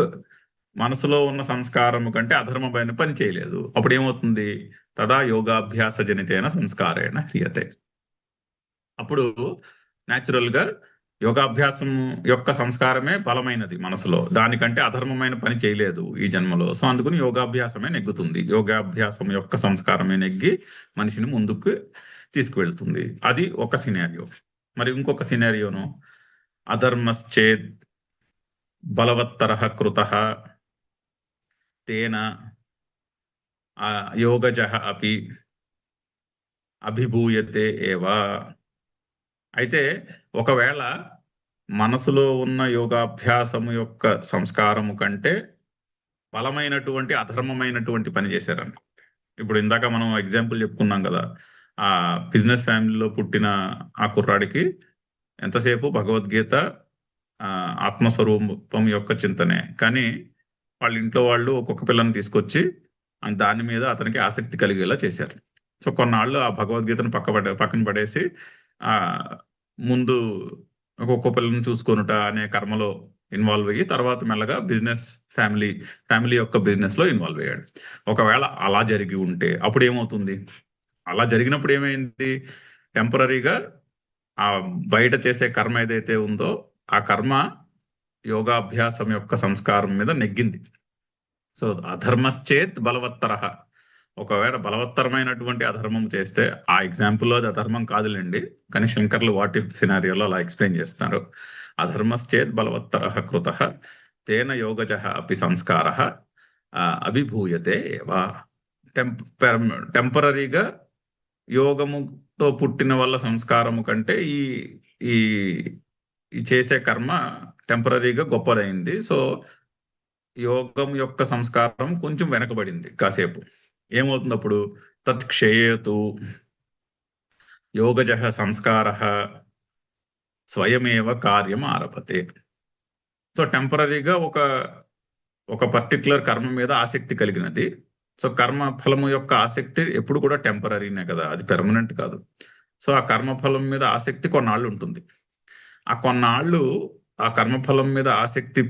మనసులో ఉన్న సంస్కారం కంటే అధర్మమైన పని చేయలేదు, అప్పుడు ఏమవుతుంది? తదా యోగాభ్యాస జనితైన సంస్కారేణ హ్రియతే. అప్పుడు న్యాచురల్ గా యోగాభ్యాసం యొక్క సంస్కారమే బలమైనది మనసులో, దానికంటే అధర్మమైన పని చేయలేదు ఈ జన్మలో. సో అందుకని యోగాభ్యాసమే నెగ్గుతుంది. యోగాభ్యాసం యొక్క సంస్కారమే నెగ్గి మనిషిని ముందుకు తీసుకువెళ్తుంది. అది ఒక సినారియో. మరి ఇంకొక సినారియోను, అధర్మశ్చేద్ బలవత్తరః కృతః తేన యోగజః అపి అభిభూయతే ఏవా. అయితే ఒకవేళ మనసులో ఉన్న యోగాభ్యాసము యొక్క సంస్కారము కంటే బలమైనటువంటి అధర్మమైనటువంటి పని చేశారనుకో. ఇప్పుడు ఇందాక మనం ఎగ్జాంపుల్ చెప్పుకున్నాం కదా, ఆ బిజినెస్ ఫ్యామిలీలో పుట్టిన ఆ కుర్రాడికి ఎంతసేపు భగవద్గీత ఆత్మస్వరూపం యొక్క చింతనే, కానీ వాళ్ళ ఇంట్లో వాళ్ళు ఒక్కొక్క పిల్లని తీసుకొచ్చి దాని మీద అతనికి ఆసక్తి కలిగేలా చేశారు. సో కొన్నాళ్ళు ఆ భగవద్గీతను పక్కన పడేసి ఆ ముందు ఒక్కొక్క పిల్లని చూసుకొనుట అనే కర్మలో ఇన్వాల్వ్ అయ్యి తర్వాత మెల్లగా ఫ్యామిలీ యొక్క బిజినెస్ లో ఇన్వాల్వ్ అయ్యాడు. ఒకవేళ అలా జరిగి ఉంటే అప్పుడు ఏమవుతుంది? అలా జరిగినప్పుడు ఏమైంది? టెంపరీగా ఆ బయట చేసే కర్మ ఏదైతే ఉందో ఆ కర్మ యోగాభ్యాసం యొక్క సంస్కారం మీద నెగ్గింది. సో అధర్మశ్చేత్ బలవత్తరః, ఒకవేళ బలవత్తరమైనటువంటి అధర్మం చేస్తే, ఆ ఎగ్జాంపుల్లో అది అధర్మం కాదులేండి, కానీ శంకర్లు వాట్ ఇఫ్ సినారియోలో అలా ఎక్స్ప్లెయిన్ చేస్తున్నారు. అధర్మశ్చేత్ బలవత్తరః కృతః తేన యోగజః అపి సంస్కారః అభిభూయతే ఏవా. టెంపరీగా యోగముతో పుట్టిన వల్ల సంస్కారము కంటే ఈ ఈ చేసే కర్మ టెంపరీగా గొప్పదైంది. సో యోగం యొక్క సంస్కారం కొంచెం వెనకబడింది కాసేపు. ఏమవుతుంది అప్పుడు? తత్క్షయేతు యోగజః సంస్కారః స్వయమేవ కార్యం ఆరభతే. సో టెంపరీగా ఒక పర్టికులర్ కర్మ మీద ఆసక్తి కలిగినది. సో కర్మ ఫలము యొక్క ఆసక్తి ఎప్పుడు కూడా టెంపరీనే కదా, అది పెర్మనెంట్ కాదు. సో ఆ కర్మఫలం మీద ఆసక్తి కొన్నాళ్ళు ఉంటుంది. ఆ కొన్నాళ్ళు ఆ కర్మఫలం మీద ఆసక్తి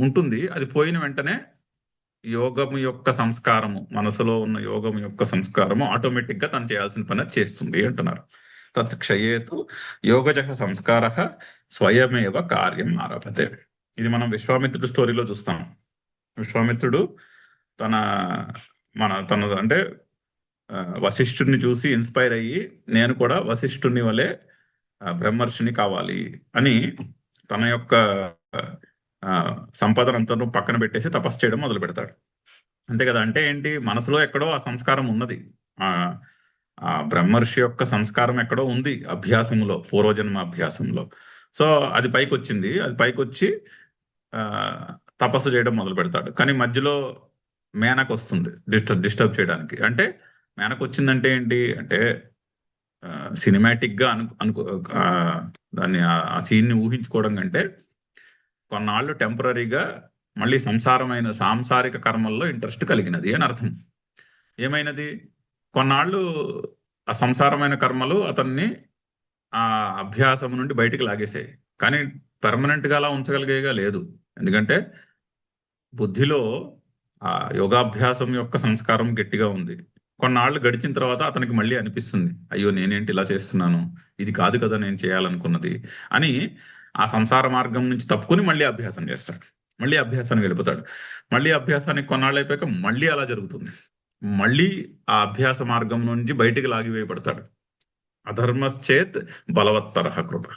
ఉంటుంది. అది పోయిన వెంటనే యోగము యొక్క సంస్కారము, మనసులో ఉన్న యోగము యొక్క సంస్కారము ఆటోమేటిక్ గా తను చేయాల్సిన పని చేస్తుంది అంటున్నారు. తత్ క్షయేతు యోగజః సంస్కారః స్వయమేవ కార్యం ఆరభతే. ఇది మనం విశ్వామిత్రుడు స్టోరీలో చూస్తాం. విశ్వామిత్రుడు తన అంటే వశిష్ఠుడిని చూసి ఇన్స్పైర్ అయ్యి, నేను కూడా వశిష్ఠుని వలె బ్రహ్మర్షిని కావాలి అని తన యొక్క సంపదనంతా పక్కన పెట్టేసి తపస్సు చేయడం మొదలు పెడతాడు. అంతే కదా. అంటే ఏంటి? మనసులో ఎక్కడో ఆ సంస్కారం ఉన్నది. ఆ బ్రహ్మర్షి యొక్క సంస్కారం ఎక్కడో ఉంది అభ్యాసంలో, పూర్వజన్మ అభ్యాసంలో. సో అది పైకి వచ్చింది. అది పైకి వచ్చి తపస్సు చేయడం మొదలు పెడతాడు. కానీ మధ్యలో మేనకు వస్తుంది డిస్టర్బ్ చేయడానికి. అంటే మేనకు వచ్చిందంటే ఏంటి అంటే, సినిమాటిక్ గా దాన్ని ఆ సీన్ ని ఊహించుకోవడం కంటే కొన్నాళ్ళు టెంపరీగా మళ్ళీ సాంసారిక కర్మల్లో ఇంట్రెస్ట్ కలిగినది అని అర్థం. ఏమైనది? కొన్నాళ్ళు ఆ సంసారమైన కర్మలు అతన్ని ఆ అభ్యాసం నుండి బయటికి లాగేసాయి, కానీ పర్మనెంట్ గా అలా ఉంచగలిగేగా లేదు. ఎందుకంటే బుద్ధిలో ఆ యోగాభ్యాసం యొక్క సంస్కారం గట్టిగా ఉంది. కొన్నాళ్ళు గడిచిన తర్వాత అతనికి మళ్ళీ అనిపిస్తుంది, అయ్యో నేనేంటి ఇలా చేస్తున్నాను, ఇది కాదు కదా నేను చేయాలనుకున్నది అని. ఆ సంసార మార్గం నుంచి తప్పుకుని మళ్ళీ అభ్యాసం చేస్తాడు. మళ్ళీ అభ్యాసానికి వెళ్ళిపోతాడు. మళ్ళీ అభ్యాసానికి కొన్నాళ్ళు అయిపోయాక మళ్ళీ అలా జరుగుతుంది. మళ్ళీ ఆ అభ్యాస మార్గం నుంచి బయటికి లాగివేయబడతాడు. అధర్మశ్చేత్ బలవత్తరః కృత.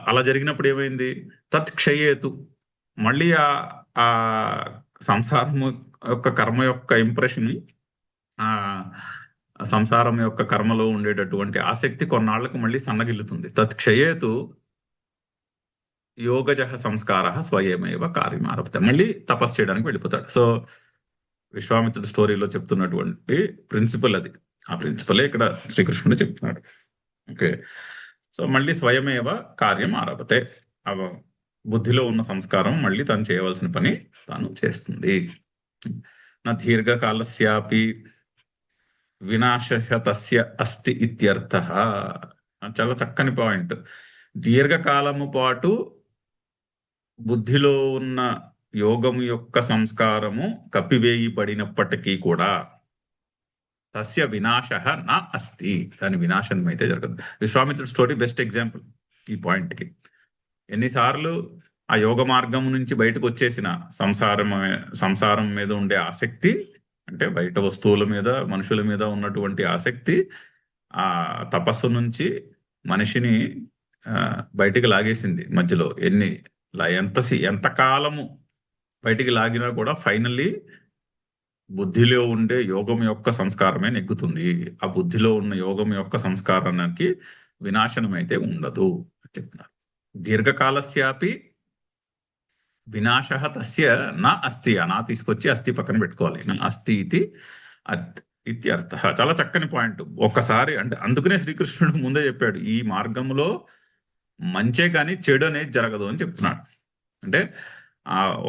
అలా జరిగినప్పుడు ఏమైంది? తత్ క్షయేతు, మళ్ళీ ఆ సంసారం యొక్క కర్మ యొక్క ఇంప్రెషన్, ఆ సంసారం యొక్క కర్మలో ఉండేటటువంటి ఆసక్తి కొన్నాళ్లకు మళ్ళీ సన్నగిల్లుతుంది. తత్ క్షయేతు యోగజః సంస్కారః స్వయమేవ కార్యం ఆరభతే. మళ్ళీ తపస్సు చేయడానికి వెళ్ళిపోతాడు. సో విశ్వామిత్రుడు స్టోరీలో చెప్తున్నటువంటి ప్రిన్సిపల్ అది. ఆ ప్రిన్సిపలే ఇక్కడ శ్రీకృష్ణుడు చెప్తున్నాడు. ఓకే. సో మళ్ళీ స్వయమేవ కార్యం ఆరభతే, బుద్ధిలో ఉన్న సంస్కారం మళ్ళీ తను చేయవలసిన పని తాను చేస్తుంది. నా దీర్ఘకాలస్యాపి వినాశః తస్య అస్తి ఇత్యర్థః. చాలా చక్కని పాయింట్. దీర్ఘకాలము పాటు బుద్ధిలో ఉన్న యోగము యొక్క సంస్కారము కప్పివేయబడినప్పటికీ కూడా తస్య వినాశః నా అస్తి, దాని వినాశనం అయితే జరగదు. విశ్వామిత్రుడు స్టోరీ బెస్ట్ ఎగ్జాంపుల్. ఈ పాయింట్కి. ఎన్నిసార్లు ఆ యోగ మార్గం నుంచి బయటకు వచ్చేసిన సంసారం మీద ఉండే ఆసక్తి, అంటే బయట వస్తువుల మీద మనుషుల మీద ఉన్నటువంటి ఆసక్తి ఆ తపస్సు నుంచి మనిషిని బయటికి లాగేసింది. మధ్యలో ఎంత కాలము బయటికి లాగినా కూడా ఫైనల్లీ బుద్ధిలో ఉండే యోగం యొక్క సంస్కారమే నెగ్గుతుంది. ఆ బుద్ధిలో ఉన్న యోగం యొక్క సంస్కారానికి వినాశనం అయితే ఉండదు చెప్తున్నారు. దీర్ఘకాలస్యాపి వినాశ తస్య నా అస్తి. నా తీసుకొచ్చి అస్థి పక్కన పెట్టుకోవాలి. నా అస్తి ఇది ఇత్యర్థ. చాలా చక్కని పాయింట్. ఒక్కసారి అంటే అందుకనే శ్రీకృష్ణుడు ముందే చెప్పాడు, ఈ మార్గంలో మంచే కానీ చెడు అనేది జరగదు అని చెప్తున్నాడు. అంటే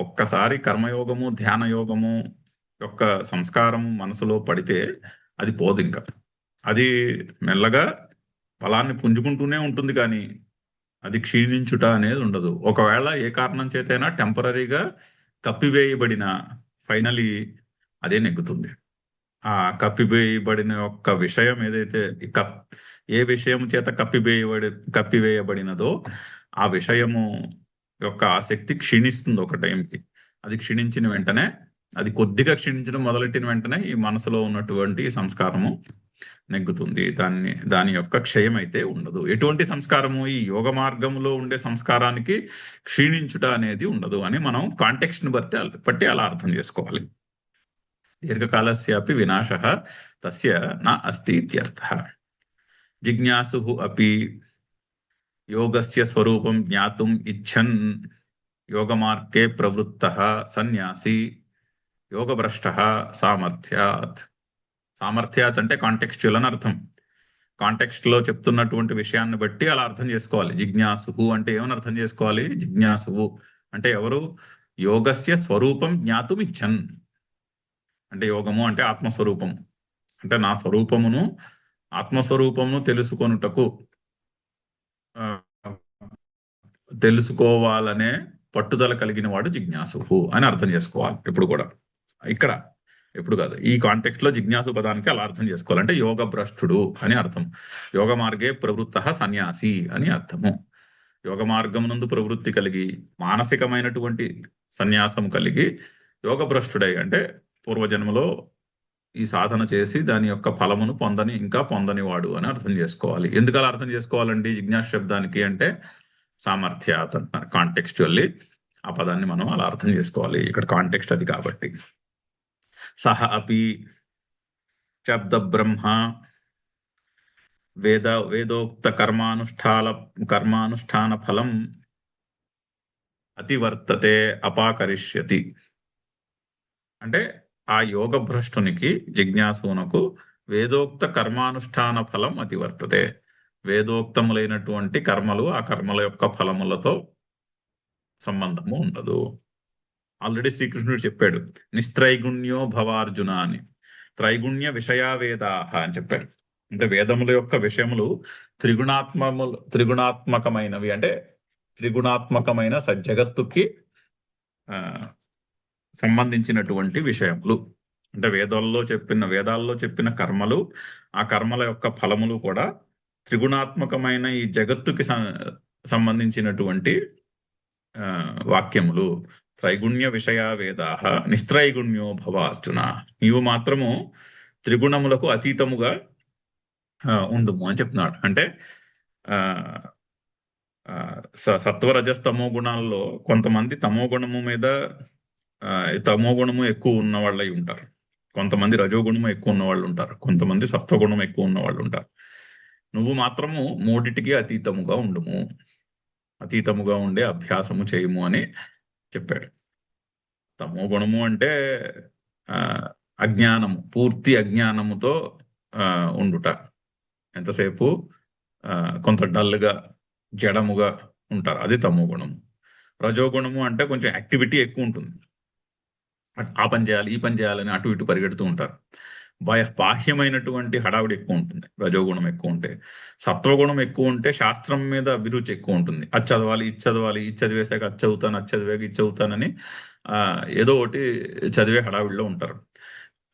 ఒక్కసారి కర్మయోగము ధ్యాన యోగము యొక్క సంస్కారం మనసులో పడితే అది పోదు. ఇంకా అది మెల్లగా ఫలాన్ని పుంజుకుంటూనే ఉంటుంది, కానీ అది క్షీణించుట అనేది ఉండదు. ఒకవేళ ఏ కారణం చేతైనా టెంపరీగా కప్పివేయబడిన ఫైనలీ అదే నెగ్గుతుంది. ఆ కప్పివేయబడిన యొక్క విషయం ఏదైతే ఏ విషయం చేత కప్పివేయబడినదో ఆ విషయము యొక్క ఆసక్తి క్షీణిస్తుంది ఒక టైంకి. అది క్షీణించిన వెంటనే, అది కొద్దిగా క్షీణించడం మొదలెట్టిన వెంటనే ఈ మనసులో ఉన్నటువంటి సంస్కారము నెగ్గుతుంది. దాని యొక్క క్షయం అయితే ఉండదు. ఎటువంటి సంస్కారము? ఈ యోగ మార్గంలో ఉండే సంస్కారానికి క్షీణించుట అనేది ఉండదు అని మనం కాంటెక్స్ట్ ని బట్టి అలా అర్థం చేసుకోవాలి. దీర్ఘకాలస్యాపి వినాశ తస్య నా అస్తి ఇత్యర్థ. జిజ్ఞాసు అపి యోగస్య స్వరూపం జ్ఞాతుం ఇచ్చన్ యోగమార్గే ప్రవృత్తః సన్యాసి యోగభ్రష్టః సామర్థ్యాత్. సామర్థ్యాత్ అంటే కాంటెక్స్చువల్ అని అర్థం. కాంటెక్స్ట్ లో చెప్తున్నటువంటి విషయాన్ని బట్టి అలా అర్థం చేసుకోవాలి. జిజ్ఞాసుహు అంటే ఏమని అర్థం చేసుకోవాలి? జిజ్ఞాసుహు అంటే ఎవరు? యోగస్య స్వరూపం జ్ఞాతుం ఇచ్చన్. అంటే యోగము అంటే ఆత్మస్వరూపం. అంటే నా స్వరూపమును ఆత్మస్వరూపమును తెలుసుకోవాలనే పట్టుదల కలిగిన వాడు జిజ్ఞాసుహు అని అర్థం చేసుకోవాలి. ఎప్పుడు కూడా ఇక్కడ ఎప్పుడు కాదు, ఈ కాంటెక్స్ట్ లో జిజ్ఞాసు పదానికి అలా అర్థం చేసుకోవాలి. అంటే యోగ భ్రష్టుడు అని అర్థం. యోగ మార్గే ప్రవృత్త సన్యాసి అని అర్థము. యోగ మార్గం నందు ప్రవృత్తి కలిగి మానసికమైనటువంటి సన్యాసం కలిగి యోగ భ్రష్టుడై అంటే పూర్వజన్మలో ఈ సాధన చేసి దాని యొక్క ఫలమును ఇంకా పొందని వాడు అని అర్థం చేసుకోవాలి. ఎందుకు అలా అర్థం చేసుకోవాలండి జిజ్ఞాస శబ్దానికి అంటే? సామర్థ్యాత్ అంటున్నారు కాంటెక్స్చువల్లీ. ఆ పదాన్ని మనం అలా అర్థం చేసుకోవాలి. ఇక్కడ కాంటెక్స్ట్ అది కాబట్టి. సహ అపి శబ్ద బ్రహ్మ వేదోక్త కర్మానుష్ఠాన ఫలం అతివర్తతే అపాకరిష్యతి. అంటే ఆ యోగ భ్రష్టునికి జిజ్ఞాసునకు వేదోక్త కర్మానుష్ఠాన ఫలం అతివర్తతే. వేదోక్తములైనటువంటి కర్మలు, ఆ కర్మల యొక్క ఫలములతో సంబంధము ఉండదు. ఆల్రెడీ శ్రీకృష్ణుడు చెప్పాడు, నిస్త్రైగుణ్యో భవార్జున అని. త్రైగుణ్య విషయా వేదాహ అని చెప్పారు. అంటే వేదముల యొక్క విషయములు త్రిగుణాత్మకమైనవి. అంటే త్రిగుణాత్మకమైన జగత్తుకి సంబంధించినటువంటి విషయములు. అంటే వేదాల్లో చెప్పిన కర్మలు, ఆ కర్మల యొక్క ఫలములు కూడా త్రిగుణాత్మకమైన ఈ జగత్తుకి సంబంధించినటువంటి వాక్యములు. త్రైగుణ్య విషయా వేదాహ నిస్త్రైగుణ్యో భవ అర్జున. నీవు మాత్రము త్రిగుణములకు అతీతముగా ఉండుము అని చెప్తున్నాడు. అంటే సత్వరజస్తమో గుణాల్లో కొంతమంది తమో గుణము ఎక్కువ ఉన్న వాళ్ళై ఉంటారు, కొంతమంది రజోగుణము ఎక్కువ ఉన్న వాళ్ళు ఉంటారు, కొంతమంది సత్వగుణం ఎక్కువ ఉన్న వాళ్ళు ఉంటారు. నువ్వు మాత్రము మూడిటికి అతీతముగా ఉండే అభ్యాసము చేయము అని చెప్పాడు. తమో గుణము అంటే అజ్ఞానము, పూర్తి అజ్ఞానముతో ఉండుట. ఎంతసేపు కొంత డల్గా జడముగా ఉంటారు, అది తమో గుణము. రజోగుణము అంటే కొంచెం యాక్టివిటీ ఎక్కువ ఉంటుంది, ఆ పని చేయాలి ఈ పని చేయాలని అటు ఇటు పరిగెడుతూ ఉంటారు. బాహ్యమైనటువంటి హడావిడి ఎక్కువ ఉంటుంది రజోగుణం ఎక్కువ ఉంటే. సత్వగుణం ఎక్కువ ఉంటే శాస్త్రం మీద అభిరుచి ఎక్కువ ఉంటుంది. అది చదవాలి ఇది చదవాలి, ఇది చదివేశాక అది చదువుతాను, అది చదివాక ఇది చదువుతానని ఏదో ఒకటి చదివే హడావిడిలో ఉంటారు.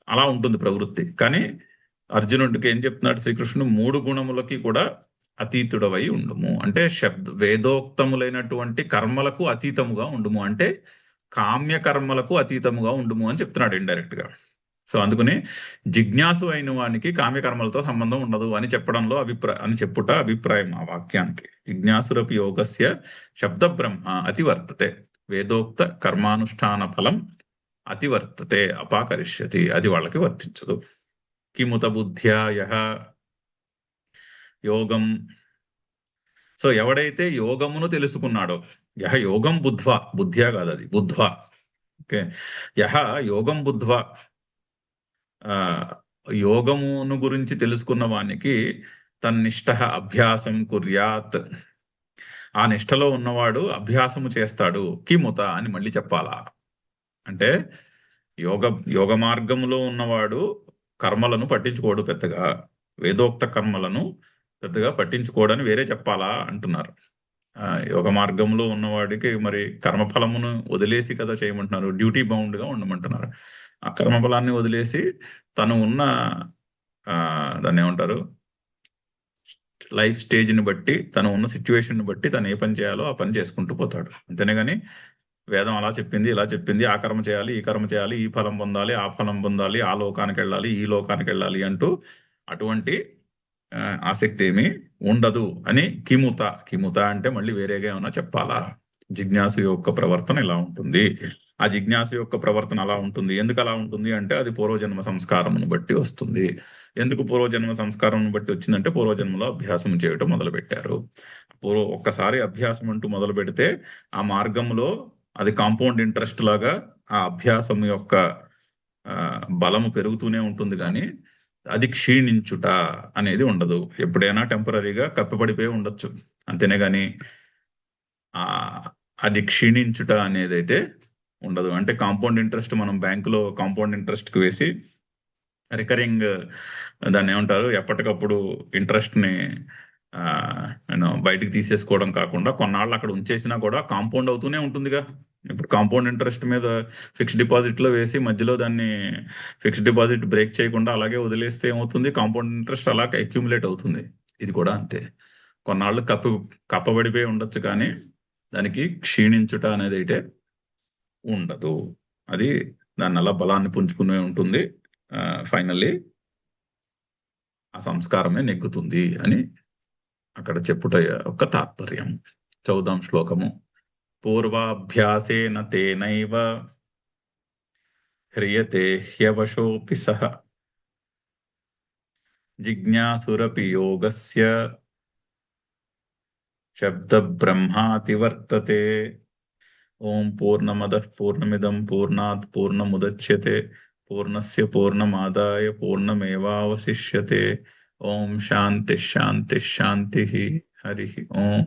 అలా ఉంటుంది ప్రవృత్తి. కానీ అర్జునుడికి ఏం చెప్తున్నాడు శ్రీకృష్ణుడు? 3 గుణములకి కూడా అతీతుడవై ఉండుము అంటే వేదోక్తములైనటువంటి కర్మలకు అతీతముగా ఉండుము అంటే కామ్య కర్మలకు అతీతముగా ఉండుము అని చెప్తున్నాడు ఇండైరెక్ట్ గా. సో అందుకని జిజ్ఞాసు అయిన వానికి కామ్యకర్మలతో సంబంధం ఉండదు అని చెప్పడంలో అని చెప్పుట అభిప్రాయం ఆ వాక్యానికి. జిజ్ఞాసురపి యోగస్య శబ్ద బ్రహ్మ అతివర్తతే వేదోక్త కర్మానుష్ఠాన ఫలం అతివర్తతే అపాకరిష్యతి, అది వాళ్ళకి వర్తించదు. కిముత బుద్ధ్యా యః యోగం, సో ఎవడైతే యోగమును తెలుసుకున్నాడో, యహ యోగం బుద్ధ్వా, బుద్ధ్యా కాదు అది బుద్ధ్వా, ఓకే, యహ యోగం బుద్ధ్వా, యోగమును గురించి తెలుసుకున్న వానికి తన్నిష్ట అభ్యాసం కుర్యాత్, ఆ నిష్టలో ఉన్నవాడు అభ్యాసము చేస్తాడు. కిముత అని మళ్ళీ చెప్పాలా అంటే యోగ మార్గములో ఉన్నవాడు కర్మలను పట్టించుకోడు పెద్దగా, వేదోక్త కర్మలను పెద్దగా పట్టించుకోవడని వేరే చెప్పాలా అంటున్నారు. యోగ మార్గంలో ఉన్నవాడికి మరి కర్మఫలమును వదిలేసి కదా చేయమంటున్నారు, డ్యూటీ బౌండ్ గా ఉండమంటున్నారు. ఆ కర్మఫలాన్ని వదిలేసి తను ఉన్న దాన్ని ఏమంటారు, లైఫ్ స్టేజ్ని బట్టి, తను ఉన్న సిచ్యువేషన్ బట్టి తను ఏ పని చేయాలో ఆ పని చేసుకుంటూ పోతాడు. అంతేనే కానీ వేదం అలా చెప్పింది, ఇలా చెప్పింది, ఆ కర్మ చేయాలి, ఈ కర్మ చేయాలి, ఈ ఫలం పొందాలి, ఆ ఫలం పొందాలి, ఆ లోకానికి వెళ్ళాలి, ఈ లోకానికి వెళ్ళాలి అంటూ అటువంటి ఆసక్తి ఏమి ఉండదు అని కిముత అంటే మళ్ళీ వేరేగా ఏమైనా చెప్పాలా? జిజ్ఞాసు యొక్క ప్రవర్తన ఇలా ఉంటుంది. ఆ జిజ్ఞాసు యొక్క ప్రవర్తన అలా ఉంటుంది. ఎందుకు అలా ఉంటుంది అంటే అది పూర్వజన్మ సంస్కారమును బట్టి వస్తుంది. ఎందుకు పూర్వజన్మ సంస్కారం బట్టి వచ్చిందంటే పూర్వజన్మలో అభ్యాసం చేయటం మొదలు పెట్టారు. ఒక్కసారి అభ్యాసం అంటూ మొదలు పెడితే ఆ మార్గంలో అది కాంపౌండ్ ఇంట్రెస్ట్ లాగా ఆ అభ్యాసం యొక్క బలము పెరుగుతూనే ఉంటుంది, కానీ అది క్షీణించుట అనేది ఉండదు. ఎప్పుడైనా టెంపరీగా కప్పిపడిపోయి ఉండొచ్చు, అంతేనే కానీ అది క్షీణించుట అనేది అయితే ఉండదు. అంటే కాంపౌండ్ ఇంట్రెస్ట్ మనం బ్యాంకులో కాంపౌండ్ ఇంట్రెస్ట్కి వేసి రికరింగ్ దాన్ని ఏమంటారు, ఎప్పటికప్పుడు ఇంట్రెస్ట్ని బయటికి తీసేసుకోవడం కాకుండా కొన్నాళ్ళు అక్కడ ఉంచేసినా కూడా కాంపౌండ్ అవుతూనే ఉంటుందిగా. ఇప్పుడు కాంపౌండ్ ఇంట్రెస్ట్ మీద ఫిక్స్డ్ డిపాజిట్లో వేసి మధ్యలో దాన్ని ఫిక్స్డ్ డిపాజిట్ బ్రేక్ చేయకుండా అలాగే వదిలేస్తే ఏమవుతుంది, కాంపౌండ్ ఇంట్రెస్ట్ అలా అక్యూములేట్ అవుతుంది. ఇది కూడా అంతే, కొన్నాళ్ళు కప్పబడిపోయి ఉండొచ్చు కానీ దానికి క్షీణించుట అనేది అయితే ఉండదు. అది దాన్ని అలా బలాన్ని పుంజుకునే ఉంటుంది. ఫైనల్లీ ఆ సంస్కారమే నెగ్గుతుంది అని అక్కడ చెప్పుట యొక్క తాత్పర్యం. 14వ శ్లోకము. పూర్వాభ్యాసేన తేనైవ హ్రియతే హ్యవశోऽపి సః జిజ్ఞాసురపి యోగస్య శబ్ద బ్రహ్మాతి వర్తతే. ఓం పూర్ణమదః పూర్ణమిదం పూర్ణాత్ పూర్ణముదచ్యతే పూర్ణస్య పూర్ణమాదాయ పూర్ణమేవావశిష్యతే. ఓం శాంతి శాంతి శాంతి. హరి ఓం.